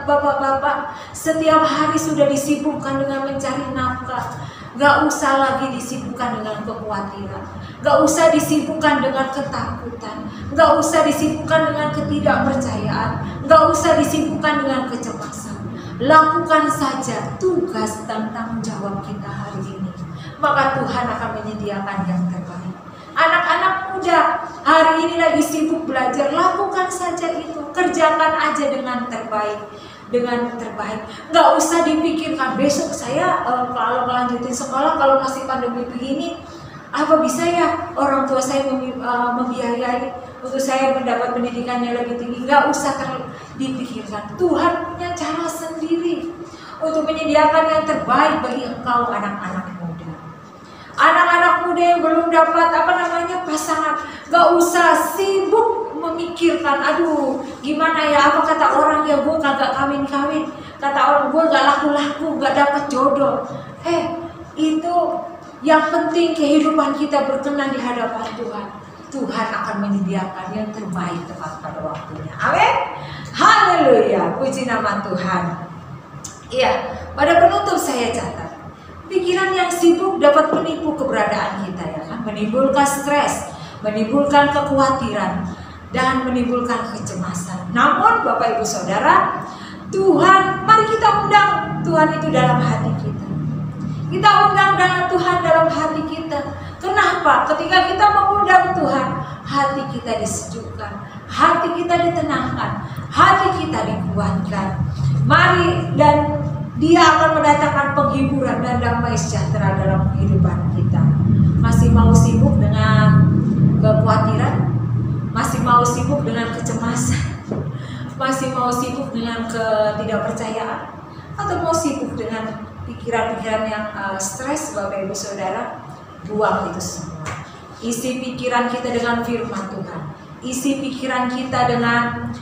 Bapak-bapak setiap hari sudah disibukkan dengan mencari nafkah. Gak usah lagi disibukkan dengan kekhawatiran, gak usah disibukkan dengan ketakutan, gak usah disibukkan dengan ketidakpercayaan, gak usah disibukkan dengan kecemasan. Lakukan saja tugas dan tanggung jawab kita hari ini, maka Tuhan akan menyediakan yang terbaik. Anak-anak muda hari ini lagi sibuk belajar, lakukan saja itu, kerjakan aja dengan terbaik. Nggak usah dipikirkan besok saya kalau melanjutin sekolah, kalau masih pandemi begini, apa bisa ya orang tua saya membiayai untuk saya mendapat pendidikan yang lebih tinggi. Nggak usah dipikirkan. Tuhan punya cara sendiri untuk menyediakan yang terbaik bagi engkau, anak-anak muda. Anak-anak muda yang belum dapat pasangan, nggak usah sibuk memikirkan, aduh gimana ya, apa kata orang ya, gue kagak kawin-kawin, kata orang gue gak laku-laku, gak dapat jodoh. Itu yang penting kehidupan kita berkenan di hadapan Tuhan. Tuhan akan menyediakan yang terbaik tepat pada waktunya. Amin. Haleluya, puji nama Tuhan. Iya, pada penutup saya catat, pikiran yang sibuk dapat menipu keberadaan kita, ya kan? Menimbulkan stres, menimbulkan kekhawatiran, dan menimbulkan kecemasan. Namun Bapak Ibu Saudara, Tuhan, mari kita undang Tuhan itu dalam hati kita. Kita undang Tuhan dalam hati kita. Kenapa? Ketika kita mengundang Tuhan, hati kita disejukkan, hati kita ditenangkan, hati kita dikuatkan. Mari, dan Dia akan mendatangkan penghiburan dan damai sejahtera dalam kehidupan kita. Masih mau sibuk dengan kekhawatiran? Masih mau sibuk dengan kecemasan? Masih mau sibuk dengan ketidakpercayaan? Atau mau sibuk dengan pikiran-pikiran yang stres, Bapak Ibu Saudara? Buang itu semua. Isi pikiran kita dengan firman Tuhan. Isi pikiran kita dengan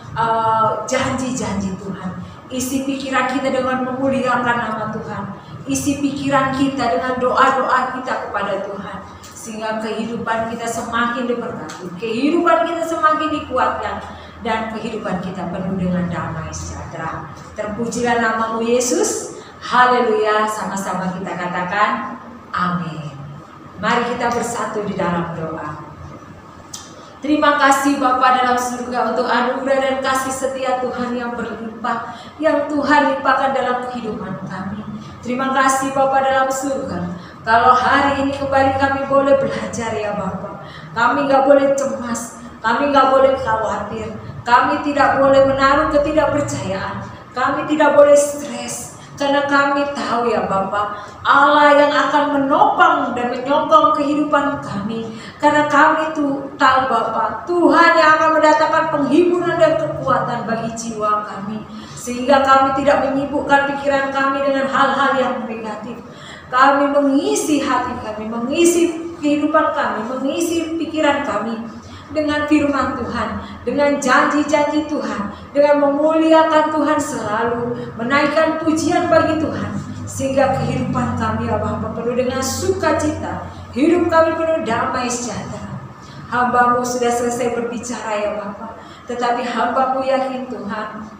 janji-janji Tuhan. Isi pikiran kita dengan memuliakan nama Tuhan. Isi pikiran kita dengan doa-doa kita kepada Tuhan, sehingga kehidupan kita semakin diberkati, kehidupan kita semakin dikuatkan, dan kehidupan kita penuh dengan damai sejahtera. Terpujilah nama-Mu Yesus. Haleluya. Sama-sama kita katakan amin. Mari kita bersatu di dalam doa. Terima kasih Bapa dalam surga untuk anugerah dan kasih setia Tuhan yang berlimpah, yang Tuhan limpahkan dalam kehidupan kami. Terima kasih Bapa dalam surga, kalau hari ini kembali kami boleh belajar ya Bapa. Kami gak boleh cemas, kami gak boleh khawatir, kami tidak boleh menaruh ketidakpercayaan, kami tidak boleh stres. Karena kami tahu ya Bapa, Allah yang akan menopang dan menyokong kehidupan kami. Karena kami tahu Bapa, Tuhan yang akan mendatangkan penghiburan dan kekuatan bagi jiwa kami, sehingga kami tidak menyibukkan pikiran kami dengan hal-hal yang negatif. Kami mengisi hati kami, mengisi kehidupan kami, mengisi pikiran kami dengan firman Tuhan, dengan janji-janji Tuhan, dengan memuliakan Tuhan selalu, menaikkan pujian bagi Tuhan, sehingga kehidupan kami ya Bapa penuh dengan sukacita, hidup kami penuh damai sejahtera. Hamba-Mu sudah selesai berbicara ya Bapa, tetapi hamba-Mu yakin Tuhan,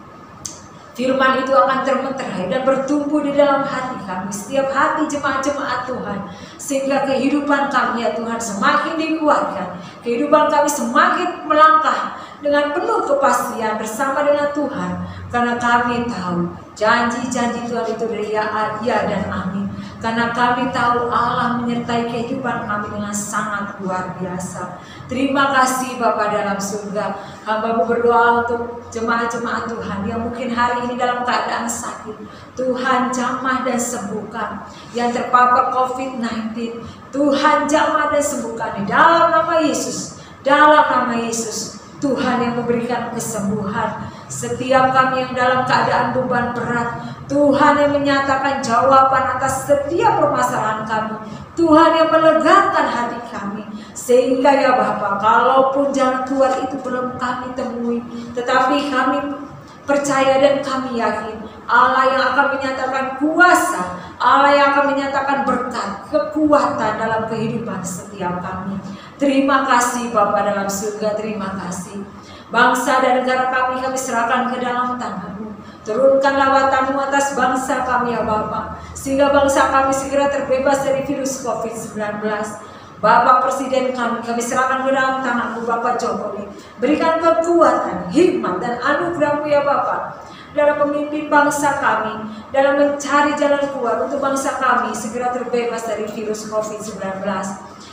firman itu akan termeterai dan bertumbuh di dalam hati kami, setiap hati jemaat-jemaat Tuhan, sehingga kehidupan kami ya Tuhan semakin dikuatkan, kehidupan kami semakin melangkah dengan penuh kepastian bersama dengan Tuhan, karena kami tahu janji-janji Tuhan itu dari ya dan amin. Karena kami tahu Allah menyertai kehidupan kami dengan sangat luar biasa. Terima kasih Bapa dalam surga. Hamba-Mu berdoa untuk jemaat-jemaat Tuhan yang mungkin hari ini dalam keadaan sakit. Tuhan jamah dan sembuhkan. Yang terpapar COVID-19, Tuhan jamah dan sembuhkan di dalam nama Yesus. Dalam nama Yesus, Tuhan yang memberikan kesembuhan. Setiap kami yang dalam keadaan beban berat, Tuhan yang menyatakan jawaban atas setiap permasalahan kami. Tuhan yang melegakan hati kami, Sehingga ya Bapa, kalaupun jalan keluar itu belum kami temui, tetapi kami percaya dan kami yakin Allah yang akan menyatakan kuasa, Allah yang akan menyatakan berkat, kekuatan dalam kehidupan setiap kami. Terima kasih Bapa dalam surga, terima kasih. Bangsa dan negara kami serahkan ke dalam tangan-Mu. Turunkan lawatan-Mu atas bangsa kami ya Bapa, sehingga bangsa kami segera terbebas dari virus COVID-19. Bapak Presiden kami serahkan ke dalam tangan-Mu Bapak Jokowi. Berikan kekuatan, hikmat dan anugerah-Mu ya Bapak dalam memimpin bangsa kami, dalam mencari jalan keluar untuk bangsa kami segera terbebas dari virus COVID-19.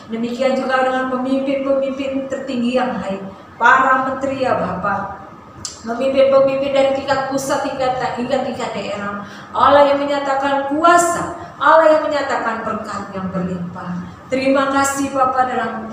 Demikian juga dengan pemimpin-pemimpin tertinggi yang lain, para menteri ya Bapak, pemimpin-pemimpin dari tingkat pusat hingga tingkat daerah. Allah yang menyatakan kuasa, Allah yang menyatakan berkat yang berlimpah. Terima kasih Bapa dalam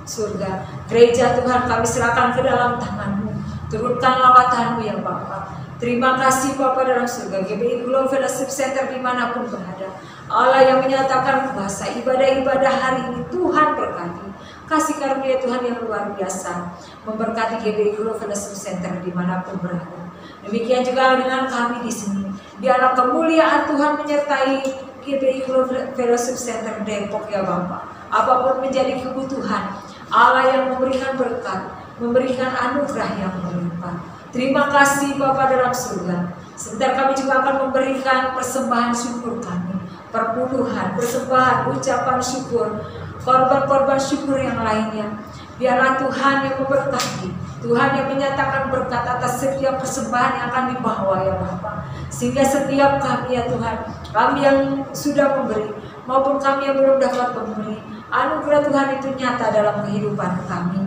surga. Gereja Tuhan kami serahkan ke dalam tangan-Mu. Turunkan lawatan-Mu ya Bapa. Terima kasih Bapa dalam surga. GBI Global Fellowship Center dimanapun berada, Allah yang menyatakan kuasa, ibadah-ibadah hari ini Tuhan berkati. Kasih karunia Tuhan yang luar biasa memberkati GBI Global Fellowship Center dimanapun berada. Demikian juga dengan kami di sini. Biarlah kemuliaan Tuhan menyertai GBI Global Fellowship Center Depok ya Bapak. Apapun menjadi kebutuhan, Allah yang memberikan berkat, memberikan anugerah yang berlimpah. Terima kasih Bapa dalam surga. Sebentar kami juga akan memberikan persembahan syukur kami, perpuluhan, persembahan, ucapan syukur, korban-korban syukur yang lainnya. Biarlah Tuhan yang memberkati, Tuhan yang menyatakan berkat atas setiap persembahan yang akan dibawa ya Bapa. Sehingga setiap kami ya Tuhan, kami yang sudah memberi maupun kami yang belum dapat memberi, anugerah Tuhan itu nyata dalam kehidupan kami.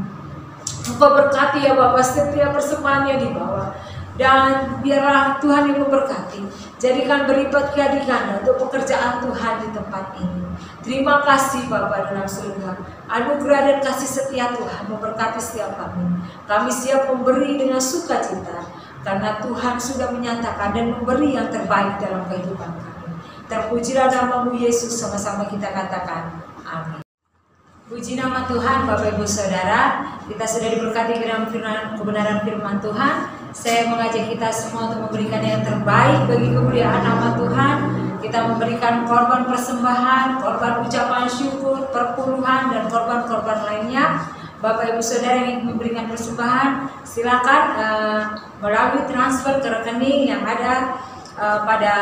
Engkau berkati ya Bapa setiap persembahan yang dibawa, dan biarlah Tuhan yang memberkati, jadikan berlipat ganda untuk pekerjaan Tuhan di tempat ini. Terima kasih Bapa dalam surga. Anugerah dan kasih setia Tuhan memberkati setiap kami. Kami siap memberi dengan sukacita, karena Tuhan sudah menyatakan dan memberi yang terbaik dalam kehidupan kami. Terpujilah nama-Mu Yesus, sama-sama kita katakan amin. Puji nama Tuhan. Bapak Ibu Saudara, kita sudah diberkati dalam kebenaran firman Tuhan. Saya mengajak kita semua untuk memberikan yang terbaik bagi kemuliaan nama Tuhan. Kita memberikan korban persembahan, korban ucapan syukur, perpuluhan, dan korban-korban lainnya. Bapak Ibu Saudara yang ingin memberikan persembahan, silakan melalui transfer ke rekening yang ada pada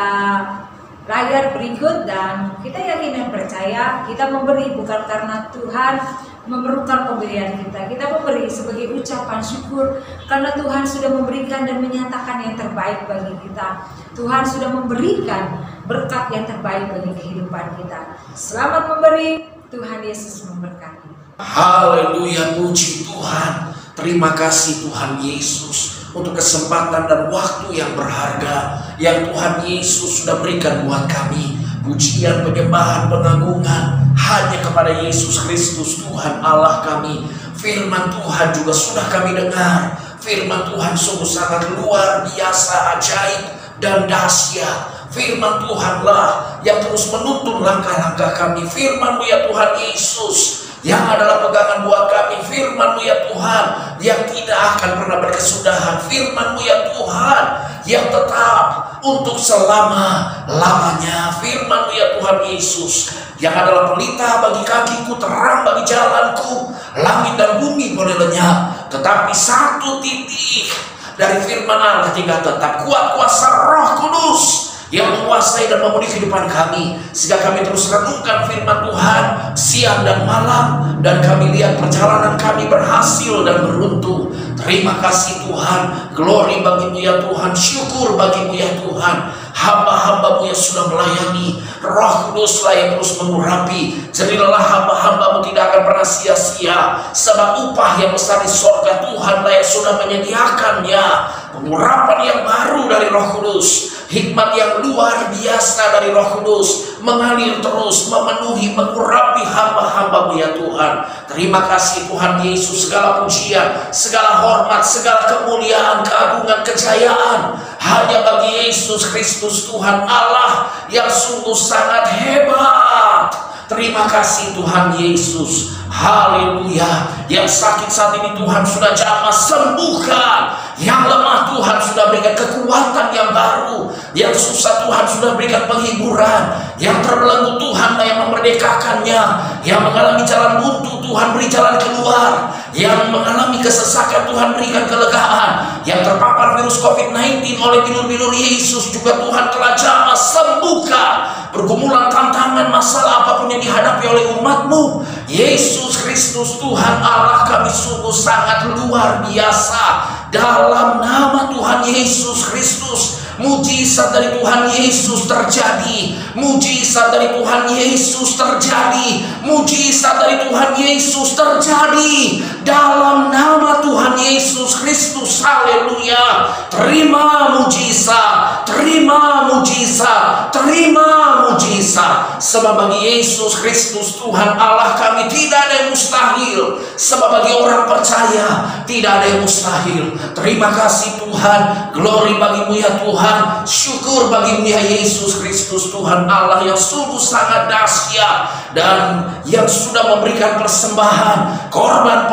layar berikut, dan kita yakin dan percaya kita memberi bukan karena Tuhan memerlukan pemberian kita. Kita memberi sebagai ucapan syukur karena Tuhan sudah memberikan dan menyatakan yang terbaik bagi kita. Tuhan sudah memberikan berkat yang terbaik bagi kehidupan kita. Selamat memberi, Tuhan Yesus memberkati. Haleluya, puji Tuhan. Terima kasih Tuhan Yesus untuk kesempatan dan waktu yang berharga yang Tuhan Yesus sudah berikan buat kami. Pujian, penyembahan, pengagungan hanya kepada Yesus Kristus Tuhan Allah kami. Firman Tuhan juga sudah kami dengar. Firman Tuhan sungguh sangat luar biasa, ajaib dan dahsyat. Firman Tuhanlah yang terus menuntun langkah-langkah kami. Firman-Mu ya Tuhan Yesus yang adalah pegangan buat kami. Firman-Mu ya Tuhan yang tidak akan pernah berkesudahan. Firman-Mu ya Tuhan yang tetap untuk selama-lamanya. Firman-Mu ya Tuhan Yesus yang adalah pelita bagi kakiku, terang bagi jalanku. Langit dan bumi boleh lenyap, tetapi satu titik dari firman Allah tinggal tetap, kuat kuasa Roh Kudus yang menguasai dan memenuhi kehidupan kami, sehingga kami terus renungkan firman Tuhan siang dan malam, dan kami lihat perjalanan kami berhasil dan beruntung. Terima kasih Tuhan, glory bagi-Mu ya Tuhan, syukur bagi-Mu ya Tuhan. Hamba-hamba-Mu yang sudah melayani, Roh Kuduslah yang terus mengurapi. Jadilah hamba-hamba-Mu tidak akan pernah sia-sia, sebab upah yang besar di sorga Tuhanlah yang sudah menyediakannya. Pengurapan yang baru dari Roh Kudus, hikmat yang luar biasa dari Roh Kudus mengalir terus, memenuhi, mengurapi hamba-hamba-Mu ya Tuhan. Terima kasih Tuhan Yesus. Segala pujian, segala hormat, segala kemuliaan, keagungan, kejayaan hanya bagi Yesus Kristus Tuhan Allah yang sungguh sangat hebat. Terima kasih Tuhan Yesus. Haleluya. Yang sakit saat ini Tuhan sudah jamah sembuhkan. Yang lemah Tuhan sudah berikan kekuatan yang baru. Yang susah Tuhan sudah berikan penghiburan. Yang terbelenggu Tuhan yang memerdekakannya. Yang mengalami jalan buntu Tuhan beri jalan keluar. Yang mengalami kesesakan Tuhan berikan kelegaan. Yang terpapar virus COVID-19 oleh bilur-bilur Yesus juga Tuhan telah jamah sembuhkan. Pergumulan, tantangan, masalah apapun yang dihadapi oleh umat-Mu, Yesus Kristus Tuhan Allah kami sungguh sangat luar biasa. Dalam nama Tuhan Yesus Kristus, mujizat dari Tuhan Yesus terjadi. Mujizat dari Tuhan Yesus terjadi. Mujizat dari Tuhan Yesus terjadi. Dalam nama Tuhan Yesus Kristus. Haleluya. Terima mujizat. Terima mujizat. Terima mujizat. Sebab bagi Yesus Kristus Tuhan Allah kami tidak ada yang mustahil. Sebab bagi orang percaya tidak ada yang mustahil. Terima kasih Tuhan. Glory bagi-Mu ya Tuhan. Syukur bagi-Mu ya Yesus Kristus Tuhan Allah yang sungguh sangat dahsyat. Dan yang sudah memberikan persembahan, korban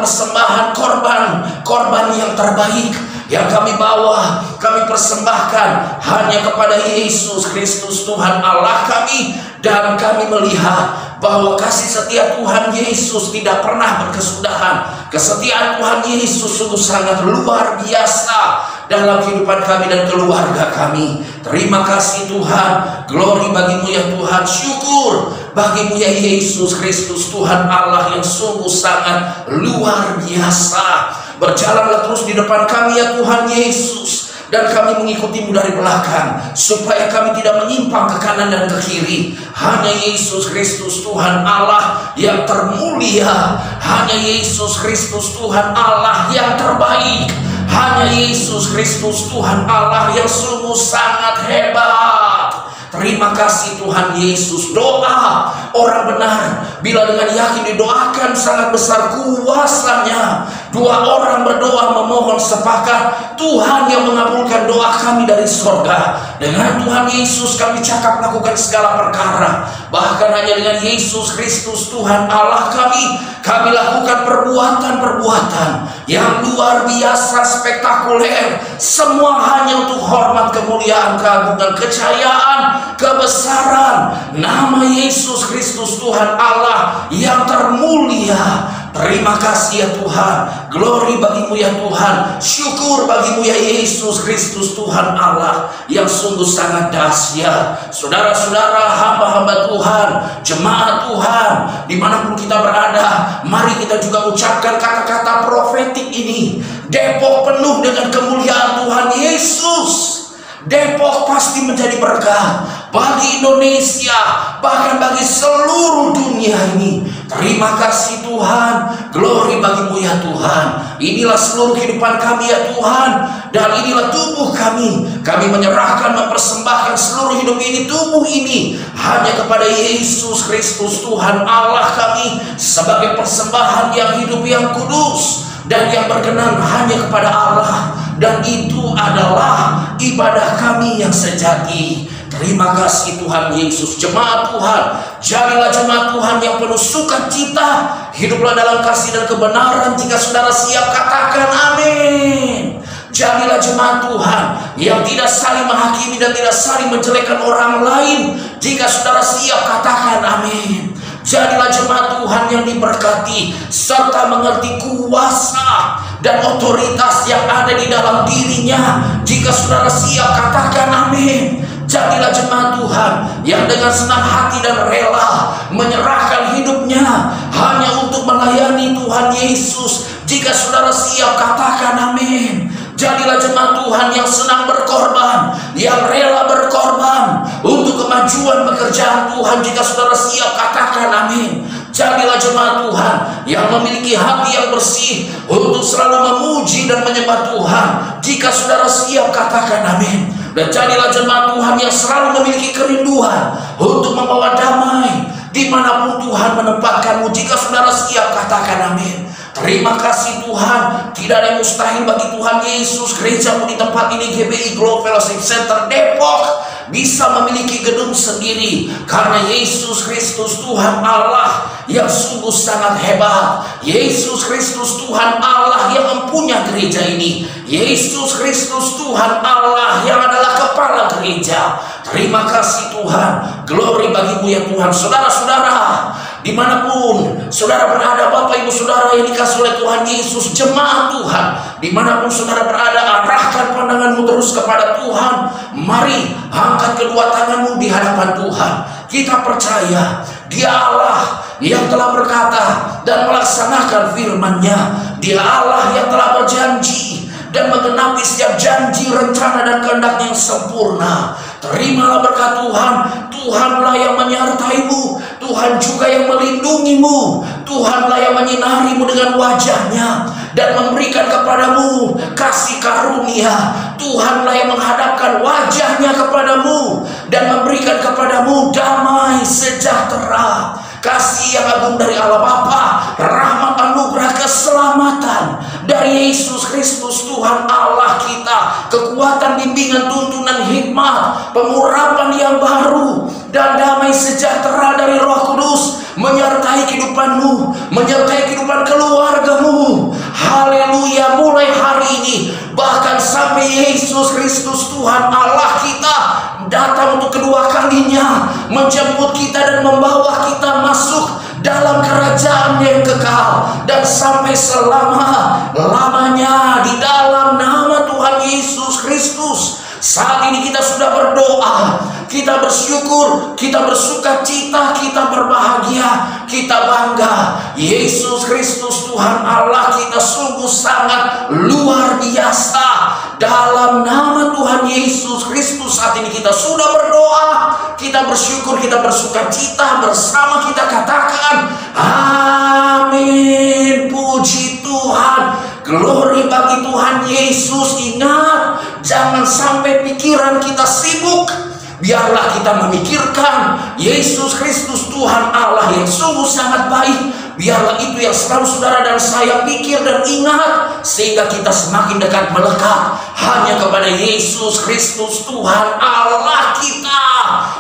yang terbaik yang kami bawa, kami persembahkan hanya kepada Yesus Kristus Tuhan Allah kami. Dan kami melihat bahwa kasih setia Tuhan Yesus tidak pernah berkesudahan. Kesetiaan Tuhan Yesus sungguh sangat luar biasa dalam kehidupan kami dan keluarga kami. Terima kasih Tuhan. Glory bagi-Mu ya Tuhan. Syukur bagi-Mu ya Yesus Kristus Tuhan Allah yang sungguh sangat luar biasa. Berjalanlah terus di depan kami ya Tuhan Yesus. Dan kami mengikuti-Mu dari belakang, supaya kami tidak menyimpang ke kanan dan ke kiri. Hanya Yesus Kristus Tuhan Allah yang termulia. Hanya Yesus Kristus Tuhan Allah yang terbaik. Hanya Yesus Kristus Tuhan Allah yang sungguh sangat hebat. Terima kasih Tuhan Yesus. Doa orang benar bila dengan yakin didoakan sangat besar kuasanya. Dua orang berdoa memohon sepakat, Tuhan yang mengabulkan doa kami dari sorga. Dengan Tuhan Yesus kami cakap lakukan segala perkara. Bahkan hanya dengan Yesus Kristus Tuhan Allah kami lakukan perbuatan-perbuatan yang luar biasa spektakuler. Semua hanya untuk hormat, kemuliaan, keagungan, kejayaan, kebesaran nama Yesus Kristus Tuhan Allah yang termulia. Terima kasih ya Tuhan. Glory bagi-Mu ya Tuhan. Syukur bagi-Mu ya Yesus Kristus Tuhan Allah yang sungguh sangat dahsyat. Saudara-saudara, hamba-hamba Tuhan, jemaat Tuhan, dimanapun kita berada, mari kita juga ucapkan kata-kata profetik ini. Depok penuh dengan kemuliaan Tuhan Yesus. Depok pasti menjadi berkah bagi Indonesia, bahkan bagi seluruh dunia ini. Terima kasih Tuhan. Glory bagi-Mu ya Tuhan. Inilah seluruh kehidupan kami ya Tuhan. Dan inilah tubuh kami. Kami menyerahkan, mempersembahkan seluruh hidup ini, tubuh ini hanya kepada Yesus Kristus Tuhan Allah kami, sebagai persembahan yang hidup, yang kudus, dan yang berkenan hanya kepada Allah. Dan itu adalah ibadah kami yang sejati. Terima kasih Tuhan Yesus. Jemaat Tuhan, jadilah jemaat Tuhan yang penuh sukacita. Hiduplah dalam kasih dan kebenaran. Jika saudara siap, katakan amin. Jadilah jemaat Tuhan yang tidak saling menghakimi dan tidak saling menjelekkan orang lain. Jika saudara siap, katakan amin. Jadilah jemaat Tuhan yang diberkati serta mengerti kuasa dan otoritas yang ada di dalam dirinya. Jika saudara siap, katakan amin. Jadilah jemaat Tuhan yang dengan senang hati dan rela menyerahkan hidupnya hanya untuk melayani Tuhan Yesus. Jika saudara siap, katakan amin. Jadilah jemaat Tuhan yang senang berkorban, yang rela berkorban untuk kemajuan pekerjaan Tuhan. Jika saudara siap, katakan amin. Jadilah jemaat Tuhan yang memiliki hati yang bersih untuk selalu memuji dan menyembah Tuhan. Jika saudara siap, katakan amin. Dan jadilah jemaat Tuhan yang selalu memiliki kerinduan untuk membawa damai dimanapun Tuhan menempatkanmu. Jika saudara siap, katakan amin. Terima kasih Tuhan. Tidak ada yang mustahil bagi Tuhan Yesus. Gerejamu di tempat ini, GBI Global Fellowship Center Depok, bisa memiliki gedung sendiri, karena Yesus Kristus Tuhan Allah yang sungguh sangat hebat. Yesus Kristus Tuhan Allah yang mempunyai gereja ini. Yesus Kristus Tuhan Allah yang adalah kepala gereja. Terima kasih Tuhan. Glory bagimu ya Tuhan. Saudara-saudara, dimanapun saudara berada, Bapak Ibu Saudara yang dikasih oleh Tuhan Yesus, jemaat Tuhan, dimanapun saudara berada, arahkan pandanganmu terus kepada Tuhan. Mari angkat kedua tanganmu di hadapan Tuhan. Kita percaya Dia Allah yang telah berkata dan melaksanakan firman-Nya. Dia Allah yang telah berjanji dan menggenapi setiap janji, rencana dan kehendak yang sempurna. Terimalah berkat Tuhan. Tuhanlah yang menyertaimu, Tuhan juga yang melindungimu, Tuhanlah yang menyinarimu dengan wajah-Nya dan memberikan kepadamu kasih karunia. Tuhanlah yang menghadapkan wajah-Nya kepadamu dan memberikan kepadamu damai sejahtera. Kasih yang agung dari Allah Bapa, rahmat anugerah keselamatan dari Yesus Kristus Tuhan Allah kita, kekuatan, bimbingan, tuntunan, hikmat, pengurapan yang baru, dan damai sejahtera dari Roh Kudus menyertai kehidupanmu, menyertai kehidupan keluargamu. Haleluya. Mulai hari ini bahkan sampai Yesus Kristus Tuhan Allah kita datang untuk kedua kalinya, menjemput kita dan membawa kita masuk dalam kerajaan yang kekal dan sampai selama-lamanya di dalam nama Tuhan Yesus Kristus. Saat ini kita sudah berdoa, kita bersyukur, kita bersuka cita, kita berbahagia, kita bangga. Yesus Kristus Tuhan Allah kita sungguh sangat luar biasa. Dalam nama Tuhan Yesus Kristus saat ini kita sudah berdoa, kita bersyukur, kita bersuka cita, bersama kita katakan amin. Puji Tuhan, glory bagi Tuhan Yesus. Ingat, jangan sampai pikiran kita sibuk. Biarlah kita memikirkan Yesus Kristus Tuhan Allah yang sungguh sangat baik. Biarlah itu yang selalu saudara dan saya pikir dan ingat, sehingga kita semakin dekat melekat hanya kepada Yesus Kristus Tuhan Allah kita.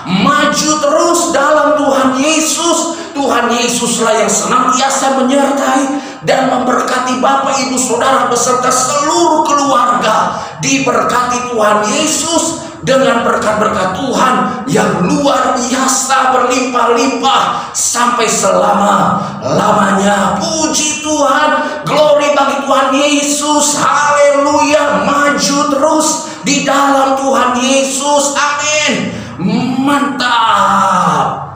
Maju terus dalam Tuhan Yesus. Tuhan Yesuslah yang senantiasa menyertai dan memberkati Bapak Ibu Saudara beserta seluruh keluarga. Diberkati Tuhan Yesus dengan berkat-berkat Tuhan yang luar biasa, berlimpah-limpah sampai selama-lamanya. Puji Tuhan, glory bagi Tuhan Yesus. Haleluya. Maju terus di dalam Tuhan Yesus. Amin. Mantap.